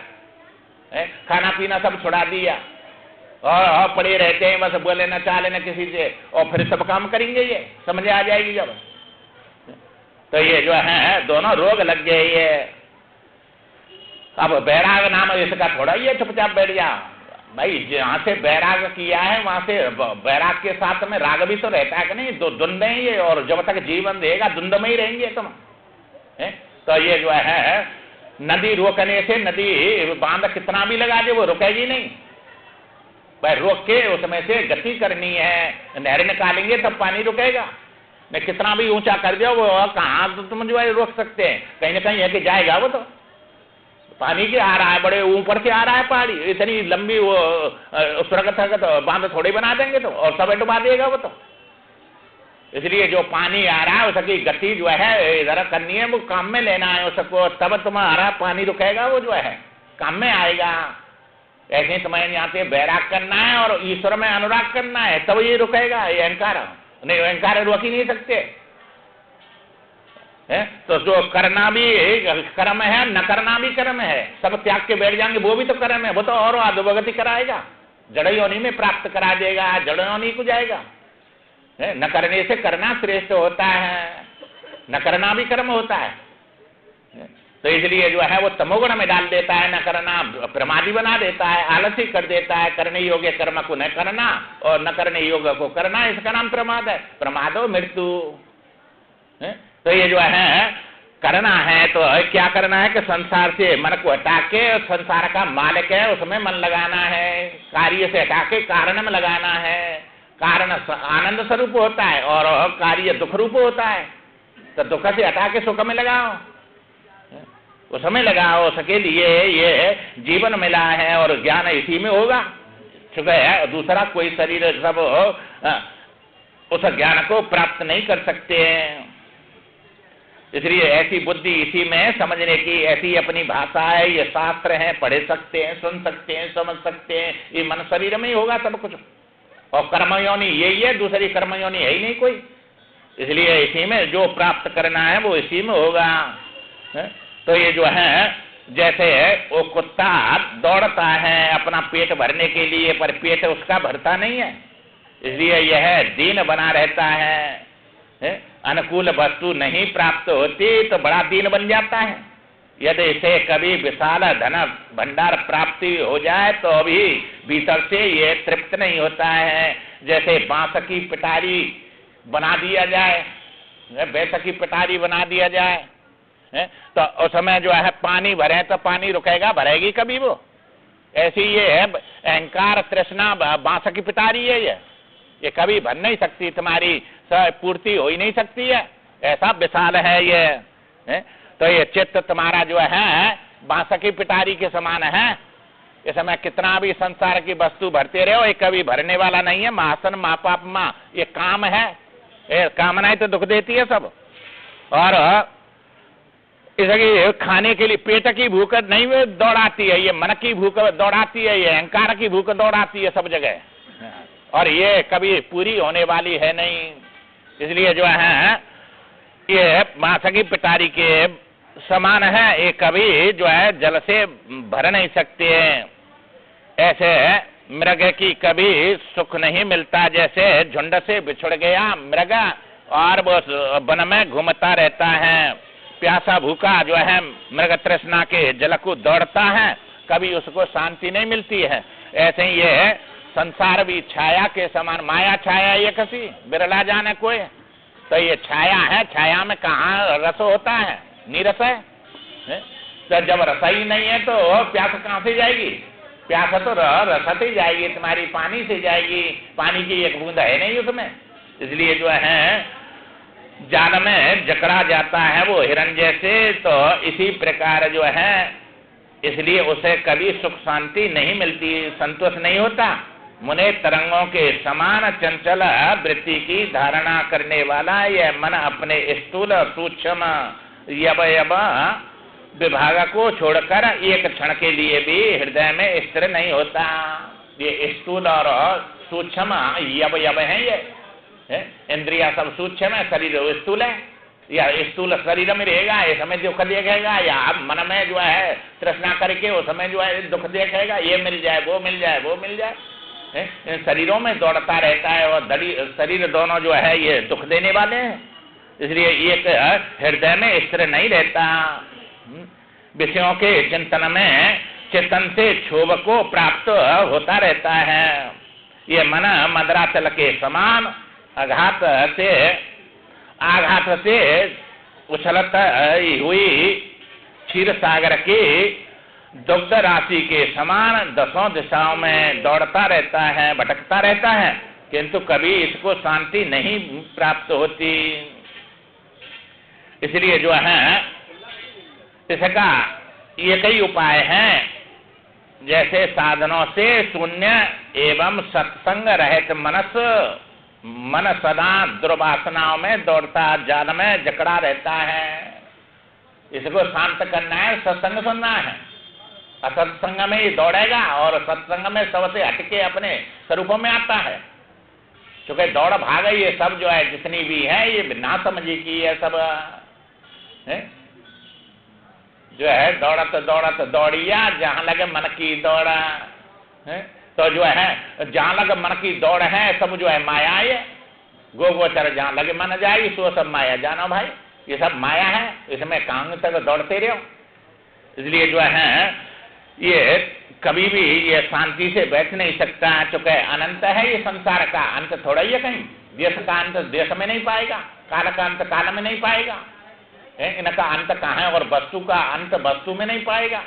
खाना पीना सब छुड़ा दिया और पड़े रहते हैं, बस बोले न चाले न किसी से, और फिर सब काम करेंगे, ये समझ आ जाएगी जब। तो ये जो है दोनों रोग लग गए ये। अब बैराग नाम इसका थोड़ा ही है चुपचाप बैठ जा भाई, जहाँ से बैराग किया है वहां से बैराग के साथ में राग भी तो रहता है कि नहीं, द्वंद्व है ये, और जब तक जीवन देगा द्वंद्व में ही रहेंगे तुम। तो ये जो है नदी रोकने से, नदी बांध कितना भी लगा दे वो रुकेगी नहीं भाई, रोक के उसमें से गति करनी है, नहर निकालेंगे तब पानी रुकेगा, नहीं कितना भी ऊंचा कर दो वो कहाँ तो तुम जो है रोक सकते हैं, कहीं ना कहीं है कि जाएगा वो तो। पानी के आ रहा है, बड़े ऊपर से आ रहा है पहाड़ी, इतनी लंबी वो सुरक्षित तो बांध थोड़ी बना देंगे तो, और सब डुबा देगा वो तो। इसलिए जो पानी आ रहा है उसकी गति जो है जरा करनी है, वो काम में लेना है उसको, तब तुम्हारा पानी रुकेगा, वो जो है काम में आएगा। ऐसे समझ नहीं आते, बैराग करना है और ईश्वर में अनुराग करना है, तब ये रुकेगा। ये अहंकार नहीं, अहंकार रोक ही नहीं सकते है। तो जो करना भी कर्म है, न करना भी कर्म है, सब त्याग के बैठ जाएंगे, वो भी तो कर्म है, वो तो और अधोगति कराएगा, जड़ योनि में प्राप्त करा देगा, जड़ योनि को जाएगा। न करने से करना श्रेष्ठ होता है, न करना भी कर्म होता है। तो इसलिए जो है वो तमोगुण में डाल देता है, न करना प्रमादी बना देता है, आलसी कर देता है। करने योग्य कर्म को न करना और न करने योग्य को करना, इसका नाम प्रमाद है। प्रमादो मृत्यु। तो ये जो है करना है, तो क्या करना है कि संसार से मन को हटा के, संसार का मालिक है उसमें मन लगाना है, कार्य से हटा के कारण में लगाना है। कारण आनंद स्वरूप होता है और कार्य दुख रूप होता है, तो दुख से हटा के सुख में लगाओ, उसमें लगाओ। उसके लिए ये जीवन मिला है और ज्ञान इसी में होगा। चुका है, दूसरा कोई शरीर सब उस ज्ञान को प्राप्त नहीं कर सकते हैं। इसलिए ऐसी बुद्धि इसी में समझने की, ऐसी अपनी भाषा है, ये शास्त्र है, पढ़ सकते हैं, सुन सकते हैं, समझ सकते हैं, ये मन शरीर में ही होगा सब कुछ। और कर्मयोनि यही है, दूसरी कर्मयोनि है ही नहीं कोई। इसलिए इसी में जो प्राप्त करना है वो इसी में होगा। तो ये जो है, जैसे वो कुत्ता दौड़ता है अपना पेट भरने के लिए, पर पेट उसका भरता नहीं है, इसलिए यह दीन बना रहता है। अनुकूल वस्तु नहीं प्राप्त होती तो बड़ा दीन बन जाता है। यदि इसे कभी विशाल धन भंडार प्राप्ति हो जाए तो अभी भीतर से ये तृप्त नहीं होता है। जैसे बांस की पिटारी बना दिया जाए, भैंस की पिटारी बना दिया जाए, तो उस समय जो है पानी भरे तो पानी रुकेगा, भरेगी कभी वो? ऐसी ये है अहंकार तृष्णा बांस की पिटारी है, ये कभी भर नहीं सकती, तुम्हारी पूर्ति हो ही नहीं सकती है, ऐसा विशाल है ये। तो ये चित्त तुम्हारा जो है बांस की पिटारी के समान है। इस समय कितना भी संसार की वस्तु भरते रहो, ये कभी भरने वाला नहीं है। महासन महापाप माँ, ये काम है, ये कामनाएं तो दुख देती है सब। और इसकी खाने के लिए पेट की भूख नहीं दौड़ाती है, ये मन की भूख दौड़ाती है, ये अहंकार की भूख दौड़ाती है सब जगह, और ये कभी पूरी होने वाली है नहीं। इसलिए जो है ये बांस की पिटारी के समान है, ये कभी जो है जल से भर नहीं सकते हैं। ऐसे मृग की कभी सुख नहीं मिलता, जैसे झुंड से बिछुड़ गया मृग और वो वन में घूमता रहता है। प्यासा भूखा जो है मृग तृष्णा के जल को दौड़ता है, कभी उसको शांति नहीं मिलती है। ऐसे ही ये संसार भी छाया के समान, माया छाया ये कसी बिरला जाने कोई। तो ये छाया है, छाया में कहाँ रस होता है? नीरस है। तो जब रस ही नहीं है तो प्यास कहाँ से जाएगी? प्यास तो रस से जाएगी, तुम्हारी पानी से जाएगी, पानी की एक बूंद है नहीं उसमें। इसलिए जो है जाल में जकड़ा जाता है वो हिरण जैसे, तो इसी प्रकार जो है, इसलिए उसे कभी सुख शांति नहीं मिलती, संतोष नहीं होता। मुने तरंगों के समान चंचल वृत्ति की धारणा करने वाला यह मन अपने स्थूल सूक्ष्म यव विभाग को छोड़कर एक क्षण के लिए भी हृदय में स्थिर नहीं होता। ये स्थूल और सूक्ष्म यव है, ये इंद्रिया सब सूक्ष्म है, शरीर स्थूल है। या स्थूल शरीर में रहेगा, ये समय दुख देखेगा, या मन में जो है तृष्णा करके उस समय जो है दुख देखेगा, ये मिल जाए वो मिल जाए वो मिल जाए। इन शरीरों में दौड़ता रहता है और शरीर दोनों जो है ये दुख देने वाले हैं। इसलिए एक हृदय में स्थिर नहीं रहता। विषयों के चिंतन में चेतन से क्षोभ को प्राप्त होता रहता है। ये मन मदराचल के समान आघात से उछलत हुई क्षीर सागर की दुग्ध राशि के समान दसों दिशाओं में दौड़ता रहता है, भटकता रहता है, किंतु कभी इसको शांति नहीं प्राप्त होती। इसलिए जो है इसका एक ही उपाय है, जैसे साधनों से शून्य एवं सत्संग रहित मन सदा दुर्वासनाओं में दौड़ता, जाल में जकड़ा रहता है। इसको शांत करना है, सत्संग सुनना है। असत्संग में ये दौड़ेगा और सत्संग में सबसे हटके अपने स्वरूपों में आता है। क्योंकि दौड़ भाग ये सब जो है जितनी भी है ये ना समझी की ये सब है? जो है दौड़त दौड़त दौड़िया जहां लगे मन की दौड़ा है? तो जो है जहां लगे मन की दौड़ है सब जो है माया है। गोचर जहां लगे मन जाए सो सब माया जानो भाई, ये सब माया है, इसमें कहां तक दौड़ते रहो। इसलिए जो है ये कभी भी ये शांति से बैठ नहीं सकता, चूंकि अनंत है ये संसार का अंत थोड़ा ही है। कहीं देश का अंत देश में नहीं पाएगा, काल का अंत काल में नहीं पाएगा, इनका अंत कहाँ है, और वस्तु का अंत वस्तु में नहीं पाएगा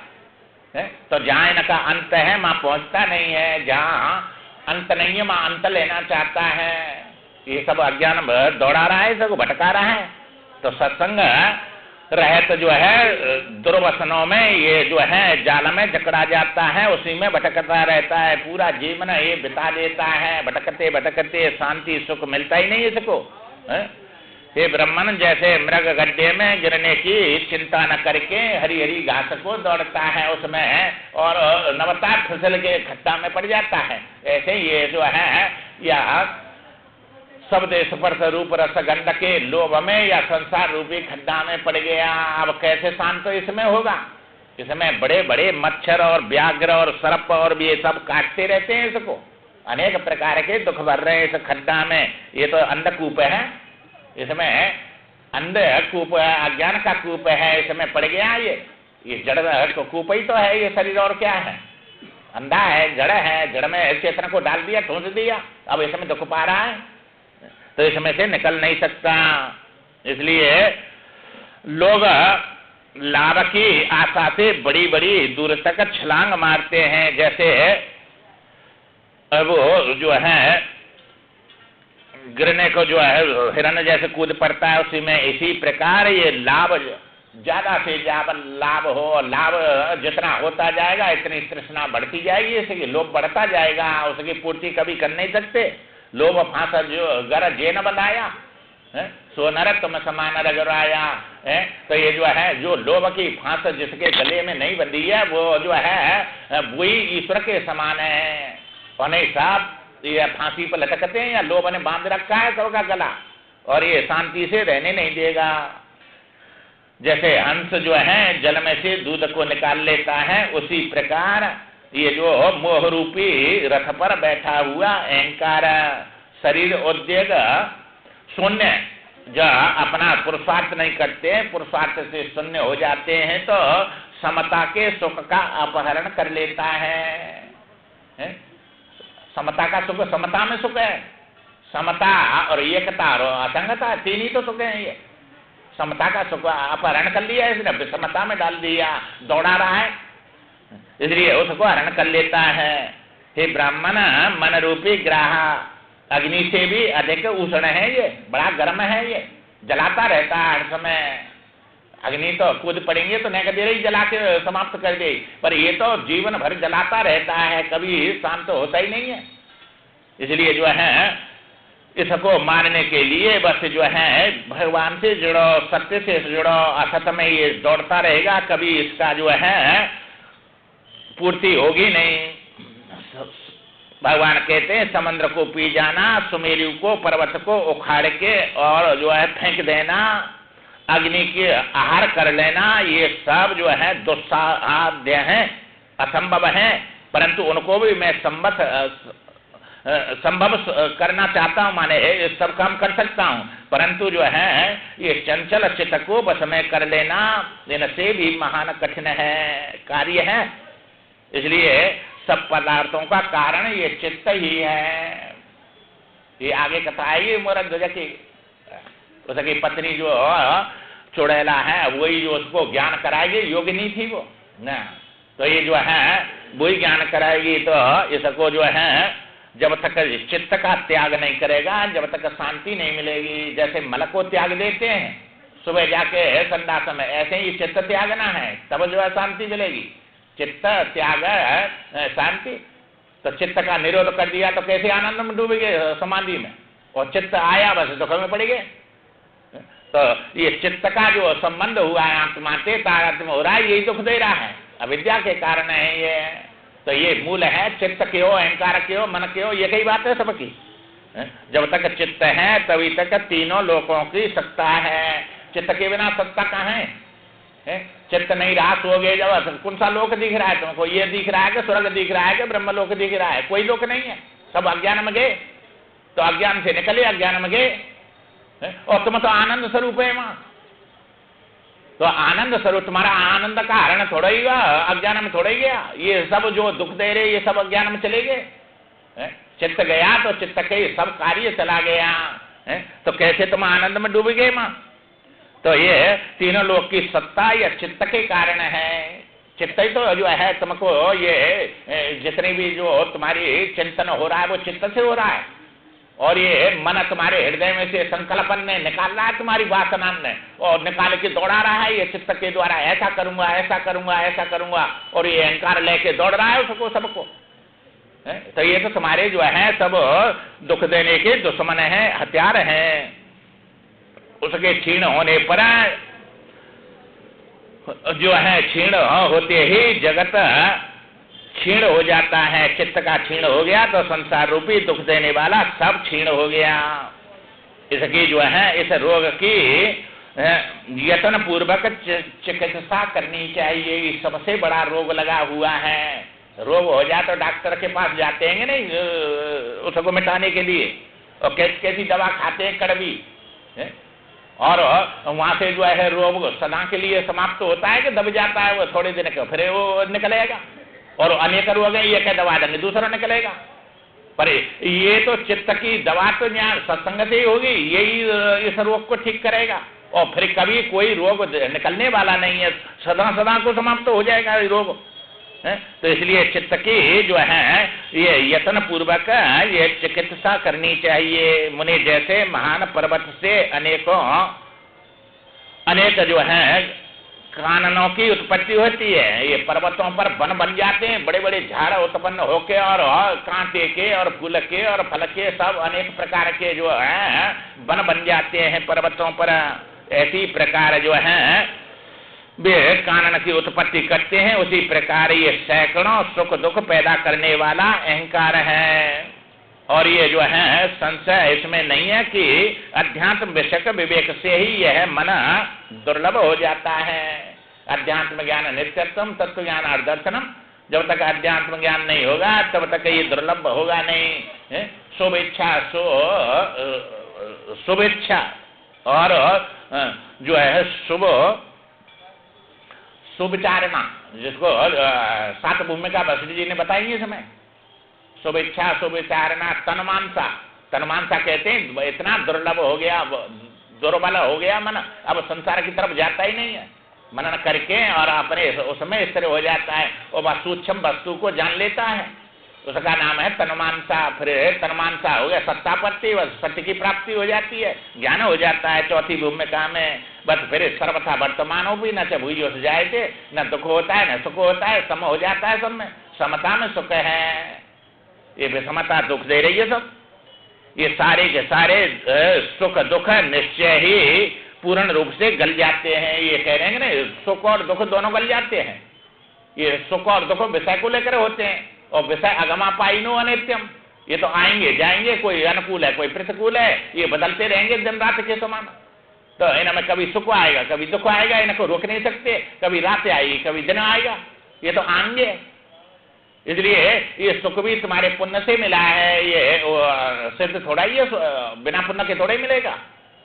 है? तो जहाँ इनका अंत है वहां पहुंचता नहीं है, जहाँ अंत नहीं है वहां अंत लेना चाहता है। ये सब अज्ञान दौड़ा रहा है, सबको भटका रहा है। तो सत्संग रहे तो जो है दुर्वसनों में ये जो है जाल में जकड़ा जाता है, उसी में भटकता रहता है, पूरा जीवन ये बिता देता है। भटकते भटकते शांति सुख मिलता ही नहीं इसको। हे ब्राह्मण, जैसे मृग गड्ढे में गिरने की चिंता न करके हरी हरी घास को दौड़ता है उसमें, और नवता फिसल के खड्डा में पड़ जाता है, ऐसे ये जो है या शब्द स्पर्श रूप रस गंध के लोभ में या संसार रूपी खड्डा में पड़ गया। अब कैसे शांत इसमें होगा? इसमें बड़े बड़े मच्छर और व्याघ्र और सर्प और भी ये सब काटते रहते हैं इसको, अनेक प्रकार के दुख भर रहे हैं इस खड्डा में। ये तो अंधकूप है, इसमें अंधकूप अज्ञान का कूप है, इसमें पड़ गया ये जड़ कूप ही तो है ये शरीर, और क्या है? अंधा है, जड़ है, जड़ में चेतना को डाल दिया, ठूंस दिया, अब इसमें दुख पा रहा है, तो इसमें से निकल नहीं सकता। इसलिए लोग लाभ की आशा से बड़ी बड़ी दूर तक छलांग मारते हैं। जैसे वो जो है गिरने को जो है हिरण जैसे कूद पड़ता है, उसी में इसी प्रकार ये लाभ ज्यादा से ज्यादा लाभ हो, लाभ जितना होता जाएगा इतनी तृष्णा बढ़ती जाएगी, इसलिए लोभ बढ़ता जाएगा, उसकी पूर्ति कभी कर नहीं सकते। लोभ फांसा जो गर जे न बनाया सो नरक तुम समान रगराया है। तो ये जो है जो लोभ की फांस जिसके गले में नहीं बंधी है वो जो है वही ईश्वर के समान है। और नहीं साहब ये फांसी पर लटकते हैं या लोभ ने बांध रखा है सबका गला, और ये शांति से रहने नहीं देगा। जैसे हंस जो है जल में से दूध को निकाल लेता है, उसी प्रकार ये जो मोह रूपी रथ पर बैठा हुआ अहंकार शरीर उद्योग शून्य जो अपना पुरुषार्थ नहीं करते, पुरुषार्थ से शून्य हो जाते हैं, तो समता के सुख का अपहरण कर लेता है? समता का सुख, समता में सुख है, समता और एकता और असंगता तीन ही तो सुख है। ये समता का सुख अपहरण कर लिया इसने, विषमता में डाल दिया, दौड़ा रहा है, इसलिए उसको हरण कर लेता है। हे ब्राह्मण, मन रूपी ग्राह अग्नि से भी अधिक उष्ण है, ये बड़ा गर्म है, ये जलाता रहता है हर समय। अग्नि तो कूद पड़ेंगे तो नहीं देर ही जला के समाप्त कर दे, पर ये तो जीवन भर जलाता रहता है, कभी शांत तो होता ही नहीं है। इसलिए जो है इसको मारने के लिए बस जो है भगवान से जुड़ो, सत्य से जुड़ो, असत में ये दौड़ता रहेगा, कभी इसका जो है पूर्ति होगी नहीं। भगवान कहते हैं समुद्र को पी जाना, सुमेरु को पर्वत को उखाड़ के और जो है फेंक देना, अग्नि के आहार कर लेना, ये सब जो है दुस्साध्य है, असंभव है, परंतु उनको भी मैं संभव करना चाहता हूं, माने ये सब काम कर सकता हूं, परंतु जो है ये चंचल चित्त को बस में कर लेना इनसे भी महान कठिन है कार्य है। इसलिए सब पदार्थों का कारण ये चित्त ही है। ये आगे कथा आएगी मोरक ध्वज की, उसकी पत्नी जो चुड़ैला है वही जो उसको ज्ञान कराएगी, योगिनी थी वो ना, तो ये जो है वही ज्ञान कराएगी। तो इसको जो है जब तक चित्त का त्याग नहीं करेगा, जब तक शांति नहीं मिलेगी। जैसे मल को त्याग देते हैं सुबह जाके संध्या समय, ऐसे ही चित्त त्यागना है, तब जो है शांति मिलेगी। चित्त त्याग शांति, तो चित्त का निरोध कर दिया तो कैसे आनंद में डूबेंगे समाधि में, और चित्त आया बस दुख में पड़ेंगे। तो ये चित्त का जो संबंध हुआ है आत्मा से तादात्म्य हो रहा है, यही दुख दे रहा है। अविद्या के कारण है ये। तो ये मूल है, चित्त के हो, अहंकार के हो, मन के हो, ये कई बात है सबकी। जब तक चित्त है तभी तक तीनों लोकों की सत्ता है। चित्त के बिना सत्ता कहाँ है? चित्त नहीं रहा सो गए जब, कौन सा लोक दिख रहा है तुमको? ये दिख रहा है कि स्वर्ग दिख रहा है कि ब्रह्म लोक दिख रहा है? कोई लोक नहीं है, सब अज्ञान में गए। तो अज्ञान से निकले, अज्ञान में गए, और तुम तो आनंद स्वरूप है वहां। तो आनंद स्वरूप तुम्हारा आनंद का हरण थोड़ा ही हुआ, अज्ञान में थोड़ा ही गया। ये सब जो दुख दे रहे ये सब अज्ञान में चले गए। चित्त गया तो चित्त के सब कार्य चला गया। तो कैसे तुम आनंद में डूब गए मां? तो ये तीनों लोक की सत्ता या चित्त के कारण है। चित्त ही तो जो है तुमको ये जितने भी जो तुम्हारी चिंतन हो रहा है वो चित्त से हो रहा है। और ये मन तुम्हारे हृदय में से संकल्पन ने निकाल रहा है, तुम्हारी वासना ने, और निकाल के दौड़ा रहा है ये चित्त के द्वारा, ऐसा करूंगा, ऐसा करूंगा, ऐसा करूंगा, और ये अहंकार लेके दौड़ रहा है उसको सबको। तो ये तो तुम्हारे जो है सब दुख देने के दुश्मन है, हथियार हैं। उसके क्षीण होने पर जो है क्षीण होते ही जगत क्षीण हो जाता है। चित्त का क्षीण हो गया तो संसार रूपी दुख देने वाला सब क्षीण हो गया। इसकी जो है इस रोग की यत्न पूर्वक चिकित्सा करनी चाहिए। ये सबसे बड़ा रोग लगा हुआ है। रोग हो जाए तो डॉक्टर के पास जाते हैं नहीं उसको मिटाने के लिए, और कैसी कैसी दवा खाते हैं कड़वी, और वहां से जो है रोग सदा के लिए समाप्त होता है कि दब जाता है वो थोड़े दिन का, फिर वो निकलेगा। और अनेक रोग है, ये क्या दवा देंगे दूसरा निकलेगा। पर ये तो चित्त की दवा तो यहाँ सत्संग से ही होगी, यही इस रोग को ठीक करेगा। और फिर कभी कोई रोग निकलने वाला नहीं है, सदा सदा को समाप्त हो जाएगा ये रोग। तो इसलिए चित्त की जो है ये यत्न पूर्वक ये चिकित्सा करनी चाहिए। मुनि जैसे महान पर्वत से अनेक जो है काननों की उत्पत्ति होती है। ये पर्वतों पर वन बन जाते हैं, बड़े बड़े झाड़ उत्पन्न होके, और कांटे के और फूल के और फल के सब अनेक प्रकार के जो है वन बन जाते हैं पर्वतों पर। ऐसी प्रकार जो है वे कानन की उत्पत्ति करते हैं। उसी प्रकार ये सैकड़ों सुख दुख पैदा करने वाला अहंकार है। और ये जो है संशय इसमें नहीं है कि अध्यात्म विषयक विवेक से ही यह मन दुर्लभ हो जाता है। अध्यात्म ज्ञान नित्यत्वम तत्व ज्ञान अर्दर्शनम, जब तक अध्यात्म ज्ञान नहीं होगा तब तक ये दुर्लभ होगा नहीं। शुभेच्छा और जो है सुविचारणा, जिसको सात भूमिका वशिष्ठ जी ने बताई है समय। शुभेच्छा सुविचारणा तनमानसा, तनमानसा कहते हैं इतना दुर्लभ हो गया, दुर्बल हो गया मन, अब संसार की तरफ जाता ही नहीं है। मनन करके और अपने उसमें स्थिर हो जाता है, और सूक्ष्म वस्तु को जान लेता है। उसका नाम है तन्मानसा। फिर तन्मानसा हो गया सत्तापत्ति, बस सत्य की प्राप्ति हो जाती है, ज्ञान हो जाता है चौथी भूमिका में। बस फिर सर्वथा वर्तमान हो भी न भूजो से जाए थे, न दुख होता है न सुख होता है, सम हो जाता है सब में। समता में सुख है, ये विषमता दुख दे रही है सब। ये सारे के सारे सुख दुख निश्चय ही पूर्ण रूप से गल जाते हैं। ये कह रहे हैं ना सुख और दुख दोनों गल जाते हैं। ये सुख और दुख विषय को लेकर होते हैं, और विषय अगमापाइनो अनित्यम, ये तो आएंगे जाएंगे, कोई अनुकूल है कोई प्रतिकूल है, ये बदलते रहेंगे दिन रात के समान। तो इनमें कभी सुख आएगा कभी दुख आएगा, इनको रोक नहीं सकते। कभी रात आएगी कभी दिन आएगा, ये तो आएंगे। इसलिए ये सुख भी तुम्हारे पुण्य से मिला है, ये सिद्ध थोड़ा ही है, बिना पुण्य के थोड़ा ही मिलेगा।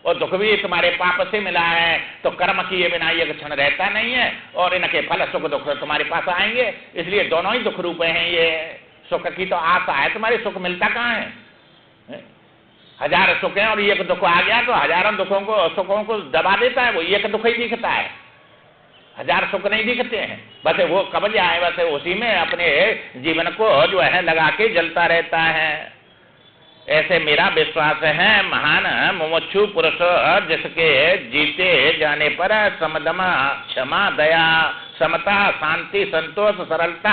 और दुख भी तुम्हारे पाप से मिला है, तो कर्म किए बिना ये क्षण रहता नहीं है, और इनके फल सुख दुख तुम्हारे पास आएंगे। इसलिए दोनों ही दुख रूप हैं। ये सुख की तो आशा है तुम्हारे, सुख मिलता कहाँ है? हजार सुख है और एक दुख आ गया तो हजारों सुखों को दबा देता है, वो एक दुख ही दिखता है, हजार सुख नहीं दिखते हैं। बस वो कब जाए, बस उसी में अपने जीवन को जो है लगा के जलता रहता है। ऐसे मेरा विश्वास है महान मुमुक्षु पुरुष, जिसके जीते जाने पर समदमा क्षमा दया समता शांति संतोष सरलता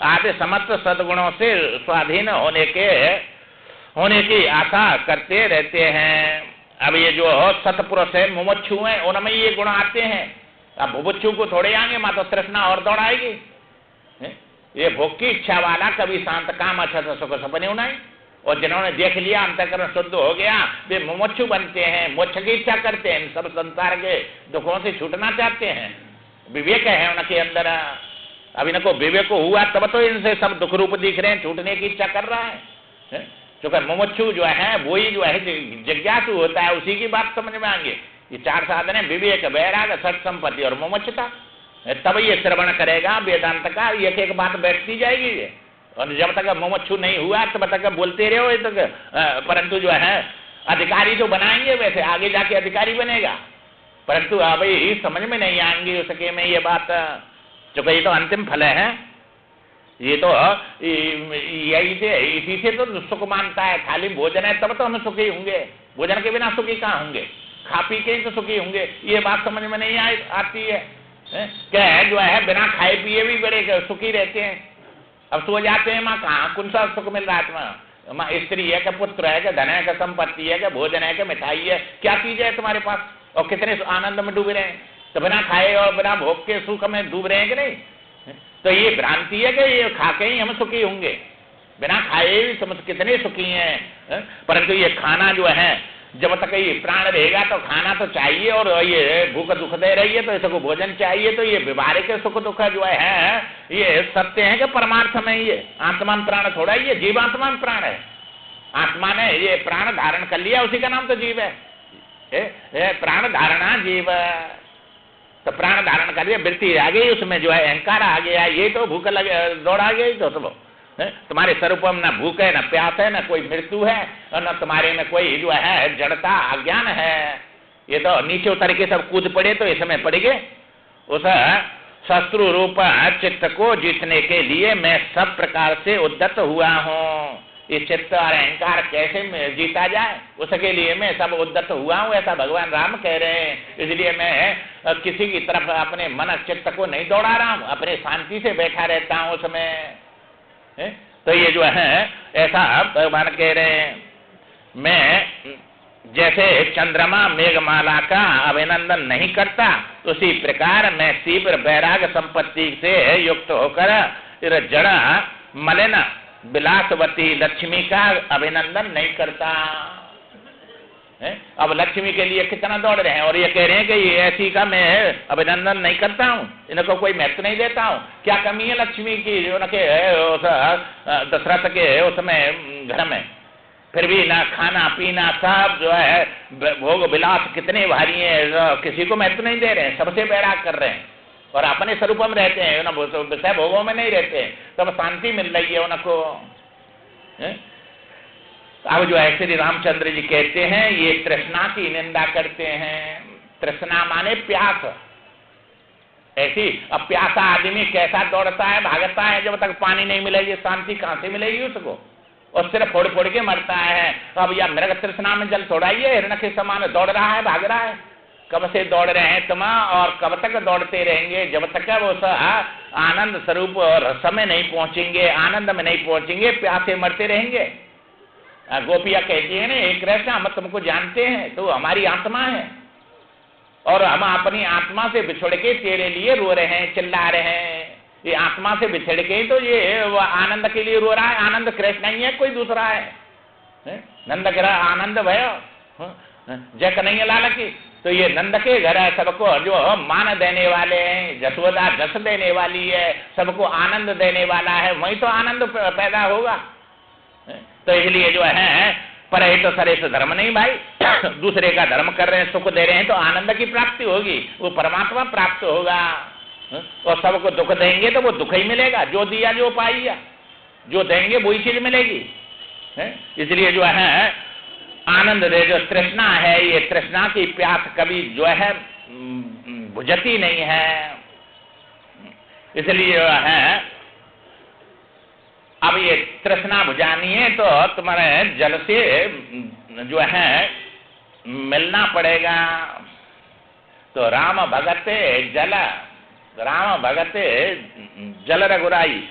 आदि समस्त सद्गुणों से स्वाधीन होने की आशा करते रहते हैं। अब ये जो सतपुरुष है मुमुक्षु है, उनमें ये गुण आते हैं। अब मुमुक्षु को थोड़े आएंगे, माँ तो तृष्णा और दौड़ाएगी, ये भोग की इच्छा वाला कभी शांत काम अच्छा सुख सपने नहीं। और जिन्होंने देख लिया अंतःकरण शुद्ध हो गया, वे मुमुक्षु बनते हैं, मोक्ष की इच्छा करते हैं, सब संसार के दुखों से छूटना चाहते हैं। विवेक है उनके अंदर। अब इनको विवेक हुआ तब तो इनसे सब दुख रूप दिख रहे हैं, छूटने की इच्छा कर रहा है। क्योंकि मुमुक्षु जो है वही जो है जिज्ञासु होता है, उसी की बात समझ में आएंगे। ये चार साधन है, विवेक, वैराग, सत संपत्ति और मुमुक्षुता। तब ये श्रवण करेगा वेदांत का, एक एक बात बैठती जाएगी ये। और जब तक मुमुक्षु नहीं हुआ तब तक बोलते रहो ये तक, परंतु जो है अधिकारी तो बनाएंगे, वैसे आगे जाके अधिकारी बनेगा, परंतु अभी समझ में नहीं आएंगे उसके में ये बात। जो ये तो अंतिम फल है, ये तो यही से इसी से तो सुख मानता है। खाली भोजन है तब तो हम सुखी होंगे, भोजन के बिना सुखी कहाँ होंगे, खा पी के तो सुखी होंगे। ये बात समझ में नहीं आती है। क्या जो है बिना खाए पिए भी बड़े सुखी रहते हैं। अब सो जाते हैं, माँ कहाँ कौन सा सुख मिल रहा है तुम्हें? माँ स्त्री है, क्या पुत्र है, क्या धन है, क्या संपत्ति है, क्या भोजन है, क्या मिठाई है, क्या चीज है तुम्हारे पास? और कितने आनंद में डूब रहे हैं, तो बिना खाए और बिना भोग के सुख में डूब रहे हैं कि नहीं? तो ये भ्रांति है कि ये खा के ही हम सुखी होंगे, बिना खाए भी समझ कितने सुखी हैं। परंतु ये खाना जो है, जब तक ये प्राण रहेगा तो खाना तो चाहिए, और ये भूख दुख दे रही है तो इसको भोजन चाहिए। तो ये व्यवहारिक सुख दुख जो है ये सत्य है कि परमार्थ में ये आत्मान प्राण थोड़ा, ये जीवात्मान प्राण है। आत्मा ने ये प्राण धारण कर लिया, उसी का नाम तो जीव है। प्राण धारणा जीव, तो प्राण धारण कर लिया, वृत्ति आ गई उसमें, जो है अहंकार आ गया, ये तो भूख लगे दौड़ आ गई। तो तुम्हारे स्वरूप में ना भूख है, ना प्यास है, ना कोई मृत्यु है, और न तुम्हारे में कोई जो है जड़ता अज्ञान है। ये तो नीचे उतर के सब कूद पड़े तो इसमें पड़ गए। उस शत्रु रूप चित्त को जीतने के लिए मैं सब प्रकार से उद्यत हुआ हूँ। ये चित्त और अहंकार कैसे जीता जाए, उसके लिए मैं सब उद्यत हुआ हूँ, ऐसा भगवान राम कह रहे हैं। इसलिए मैं किसी की तरफ अपने मन चित्त को नहीं दौड़ा रहा हूँ, अपने शांति से बैठा रहता हूँ उसमें। तो ये जो है ऐसा भगवान कह रहे हैं, मैं जैसे चंद्रमा मेघमाला का अभिनंदन नहीं करता, उसी प्रकार मैं तीव्र वैराग संपत्ति से युक्त होकर जड़ मलिन विलासवती लक्ष्मी का अभिनंदन नहीं करता। अब लक्ष्मी के लिए कितना दौड़ रहे हैं, और ये कह रहे हैं कि ये ऐसी का मैं अभिनंदन नहीं करता हूँ, इनको कोई महत्व नहीं देता हूँ। क्या कमी है लक्ष्मी की जो उनके दशरथ के उसमें घर में? फिर भी ना खाना पीना सब जो है भोग विलास कितने भारी है, किसी को महत्व नहीं दे रहे हैं, सबसे बैराग कर रहे हैं और अपने स्वरूप में रहते हैं, विषय भोगों में नहीं रहते हैं, तब शांति मिल रही है उनको। अब जो है श्री रामचंद्र जी कहते हैं ये तृष्णा की निंदा करते हैं। तृष्णा माने प्यास। ऐसी अब प्यासा आदमी कैसा दौड़ता है, भागता है, जब तक पानी नहीं मिलेगी शांति कहां से मिलेगी उसको, और सिर्फ फोड़ फोड़ के मरता है। तो अब या मृग तृष्णा में जल थोड़ाइए, हिरण के समान दौड़ रहा है, भाग रहा है। कब से दौड़ रहे हैं तुम, और कब तक दौड़ते रहेंगे? जब तक वो आनंद स्वरूप और समय नहीं पहुंचेंगे, आनंद में नहीं पहुंचेंगे, प्यासे मरते रहेंगे। गोपिया कहती है ना, एक कृष्ण हम तुमको जानते हैं, तो हमारी आत्मा है, और हम अपनी आत्मा से बिछड़ के तेरे लिए रो रहे हैं, चिल्ला रहे हैं। ये आत्मा से बिछड़ के तो ये वो आनंद के लिए रो रहा है। आनंद कृष्ण नहीं है, कोई दूसरा है। नंद ग्रह आनंद भयो जय कन्हैया लाल की। तो ये नंद के घर है, सबको जो मान देने वाले हैं, जसोदा जस देने वाली है, सबको आनंद देने वाला है, वही तो आनंद पैदा होगा। तो इसलिए जो है परे तो सरे से धर्म नहीं भाई, दूसरे का धर्म कर रहे हैं, सुख दे रहे हैं, तो आनंद की प्राप्ति होगी, वो परमात्मा प्राप्त होगा। और सबको दुख देंगे तो वो दुख ही मिलेगा, जो दिया जो पाइया, जो देंगे वही चीज मिलेगी। इसलिए जो है आनंद दे, जो तृष्णा है, ये तृष्णा की प्यास कभी जो है बुझती नहीं है। इसलिए जो है अब ये तृष्णा बुझानी है तो तुम्हारे जल से जो है मिलना पड़ेगा। तो राम भगते जल, राम भगते जल रघुराई,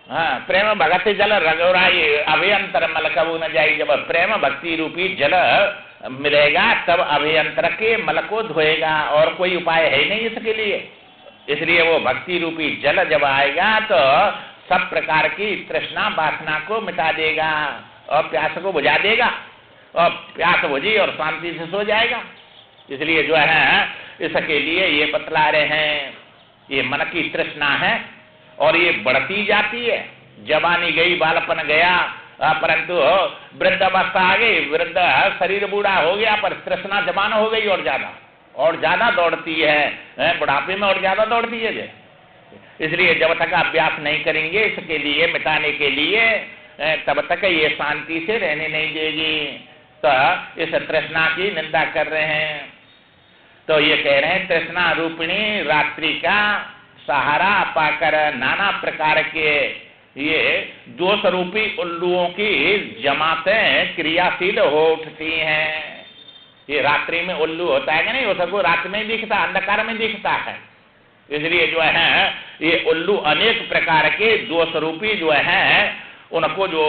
हाँ प्रेम भगते जल रघुराई, अभियंतर मल कबू न जाई। जब प्रेम भक्ति रूपी जल मिलेगा तब अभियंतर के मल को धोएगा, और कोई उपाय है ही नहीं इसके लिए। इसलिए वो भक्ति रूपी जल जब आएगा तो सब प्रकार की तृष्णा वासना को मिटा देगा और प्यास को बुझा देगा, और प्यास बुझी और शांति से सो जाएगा। इसलिए जो है इसके लिए ये बतला रहे हैं, ये मन की तृष्णा है और ये बढ़ती जाती है। जवानी गई, बालपन गया, परंतु वृद्ध अवस्था आ गई, वृद्ध शरीर बूढ़ा हो गया, पर तृष्णा जवान हो गई और ज्यादा दौड़ती है, बुढ़ापे में और ज्यादा दौड़ती है। इसलिए जब तक अभ्यास नहीं करेंगे इसके लिए, मिटाने के लिए, तब तक ये शांति से रहने नहीं देगी। तो इस तृष्णा की निंदा कर रहे हैं। तो ये कह रहे हैं तृष्णा रूपिणी रात्रि का सहारा पाकर नाना प्रकार के ये दोष रूपी उल्लुओं की जमातें क्रियाशील हो उठती हैं। ये रात्रि में उल्लू होता है कि नहीं, वो सबको रात में दिखता, अंधकार में दिखता है। इसलिए जो है ये उल्लू अनेक प्रकार के दोष रूपी जो है उनको जो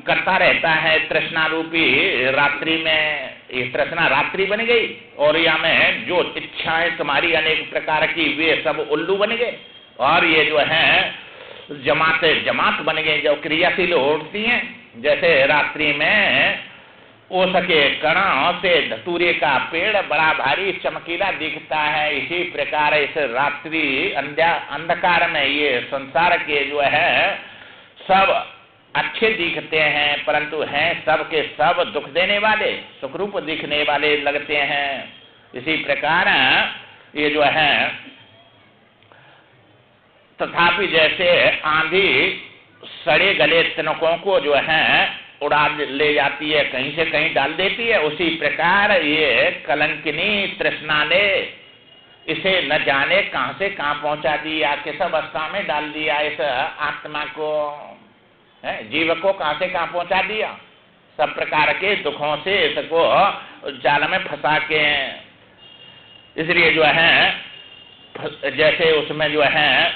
करता रहता है तृष्णा रूपी रात्रि में। ये तृष्णा रात्रि बन गई और यहाँ में जो इच्छाएं तुम्हारी अनेक प्रकार की वे सब उल्लू बन गए, और ये जो है जमात बन गए जो क्रियाशील उठती हैं। जैसे रात्रि में ओस के कणों से धतूरे का पेड़ बड़ा भारी चमकीला दिखता है, इसी प्रकार इस रात्रि अंधकार में ये संसार के जो है सब अच्छे दिखते हैं, परंतु हैं सब के सब दुख देने वाले, सुखरूप दिखने वाले लगते हैं। इसी प्रकार ये जो है तथापि जैसे आंधी सड़े गले तिनकों को जो है उड़ा ले जाती है, कहीं से कहीं डाल देती है, उसी प्रकार ये कलंकिनी तृष्णा ने इसे न जाने कहां से कहां पहुंचा दिया, किस अवस्था में डाल दिया इस आत्मा को, जीव को कहां से कहां पहुंचा दिया। सब प्रकार के दुखों से इसको जाल में फंसा के। इसलिए जो है जैसे उसमें जो है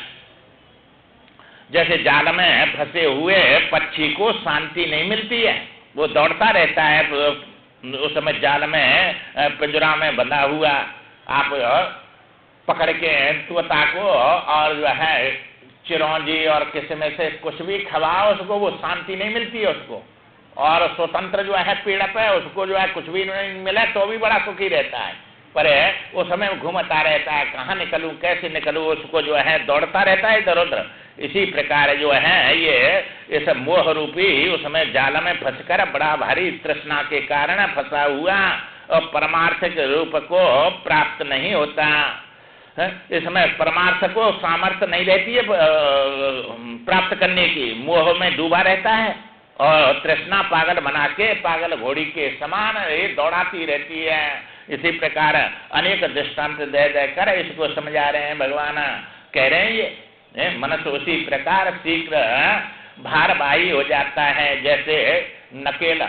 जैसे जाल में फंसे हुए पक्षी को शांति नहीं मिलती है, वो दौड़ता रहता है उस समय जाल में पिंजरा में बंधा हुआ। आप पकड़ के तोता को और जो है चिरौंजी और किस्म से कुछ भी खवाओ उसको, वो शांति नहीं मिलती है उसको। और स्वतंत्र जो है पेड़ पे उसको जो है कुछ भी नहीं मिला तो भी बड़ा सुखी रहता है, पर वो समय घूमता रहता है, कहाँ निकलूं कैसे निकलूं, उसको जो है दौड़ता रहता है इधर उधर। इसी प्रकार जो है ये इस मोह रूपी उसमें जाल में फंसकर बड़ा भारी तृष्णा के कारण फंसा हुआ और परमार्थिक रूप को प्राप्त नहीं होता। इसमें परमार्थ को सामर्थ्य नहीं रहती है प्राप्त करने की, मोह में डूबा रहता है और तृष्णा पागल बना के पागल घोड़ी के समान ये दौड़ाती रहती है। इसी प्रकार अनेक दृष्टांत दे देकर इसको समझा रहे हैं भगवान। कह रहे हैं ये मनुष्य उसी प्रकार शीघ्र भारवाही हो जाता है, जैसे नकेल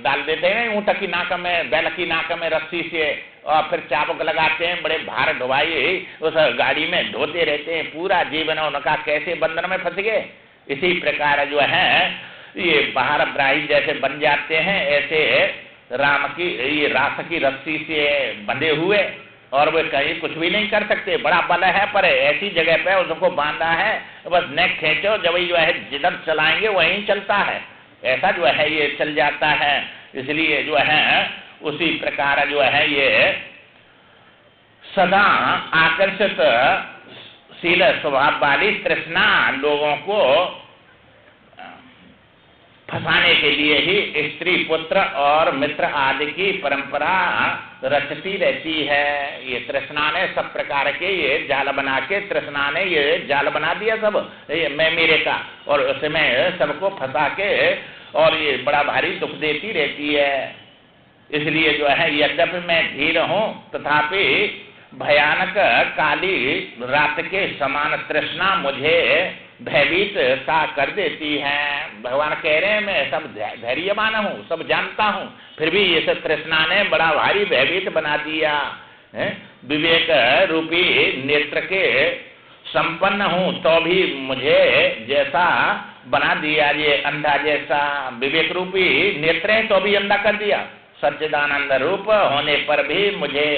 डाल देते हैं ऊँट की नाक में, बैल की नाक में रस्सी से, और फिर चाबुक लगाते हैं, बड़े भार ढुवाई उस गाड़ी में ढोते रहते हैं, पूरा जीवन उनका कैसे बंधन में फंस गए। इसी प्रकार जो है ये बाहर ब्राही जैसे बन जाते हैं, ऐसे राम की ये रास की रस्सी से बंधे हुए और वे कहीं कुछ भी नहीं कर सकते। बड़ा बल है पर ऐसी जगह पे उसको बांधा है, बस नेक खींचो, जब जो है जिधर चलाएंगे वहीं चलता है, ऐसा जो है ये चल जाता है। इसलिए जो है उसी प्रकार जो है ये सदा आकर्षित शील स्वभाव वाली तृष्णा लोगों को फंसाने के लिए ही स्त्री पुत्र और मित्र आदि की परंपरा रचती रहती है। ये तृष्णा ने सब प्रकार के ये जाल बना के, तृष्णा ने ये जाल बना दिया सब ये मैं मेरे का, और उसमें सबको फंसा के और ये बड़ा भारी दुख देती रहती है। इसलिए जो है यद्यपि मैं धीर हूँ तथापि भयानक काली रात के समान तृष्णा मुझे भयभीत सा कर देती है। भगवान कह रहे हैं मैं सब धैर्यवान हूँ, सब जानता हूँ, फिर भी ये सब तृष्णा ने बड़ा भारी भयभीत बना दिया है। विवेक रूपी नेत्र के संपन्न हूँ तो भी मुझे जैसा बना दिया, ये अंधा जैसा विवेक रूपी नेत्र है तो भी अंधा कर दिया। सच्चिदानंद रूप होने पर भी मुझे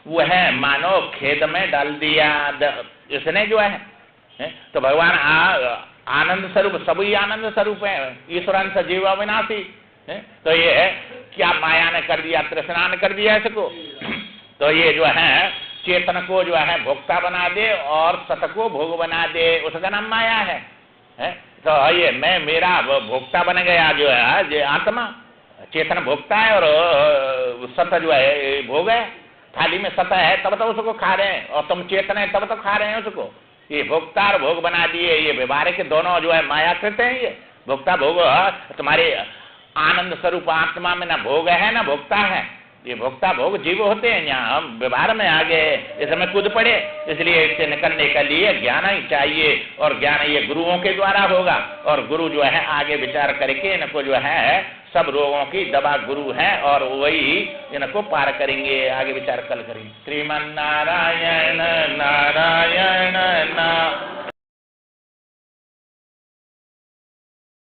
वह मानो खेत में डाल दिया इसने जो है? तो भगवान आनंद स्वरूप, सभी आनंद स्वरूप है, ईश्वरांश जीव अविनाशी। तो ये क्या माया ने कर दिया, तृष्णा ने कर दिया इसको। तो ये जो है चेतन को जो है भोक्ता बना दे और सत को भोग बना दे, उसका नाम माया है। तो ये मैं मेरा भोक्ता बन गया जो है, जो आत्मा चेतन भोक्ता है और सत जो है भोग है। थाली में सत है तब तो उसको खा रहे हैं, और तुम चेतन है तब तो खा रहे हैं उसको। ये भोक्ता और भोग बना दिए, ये व्यवहारिक दोनों जो है माया कृत है। ये भोक्ता भोग तुम्हारे आनंद स्वरूप आत्मा में ना भोग है ना भोक्ता है। ये भोक्ता भोग जीव होते हैं, यहाँ हम व्यवहार में आ गए, इस समय कूद पड़े। इसलिए इससे निकलने के लिए ज्ञान ही चाहिए, और ज्ञान ये गुरुओं के द्वारा होगा। और गुरु जो है आगे विचार करके इनको जो है सब रोगों की दवा गुरु है, और वही इनको पार करेंगे। आगे विचार कल करेंगे। श्रीमन नारायण नारायण ना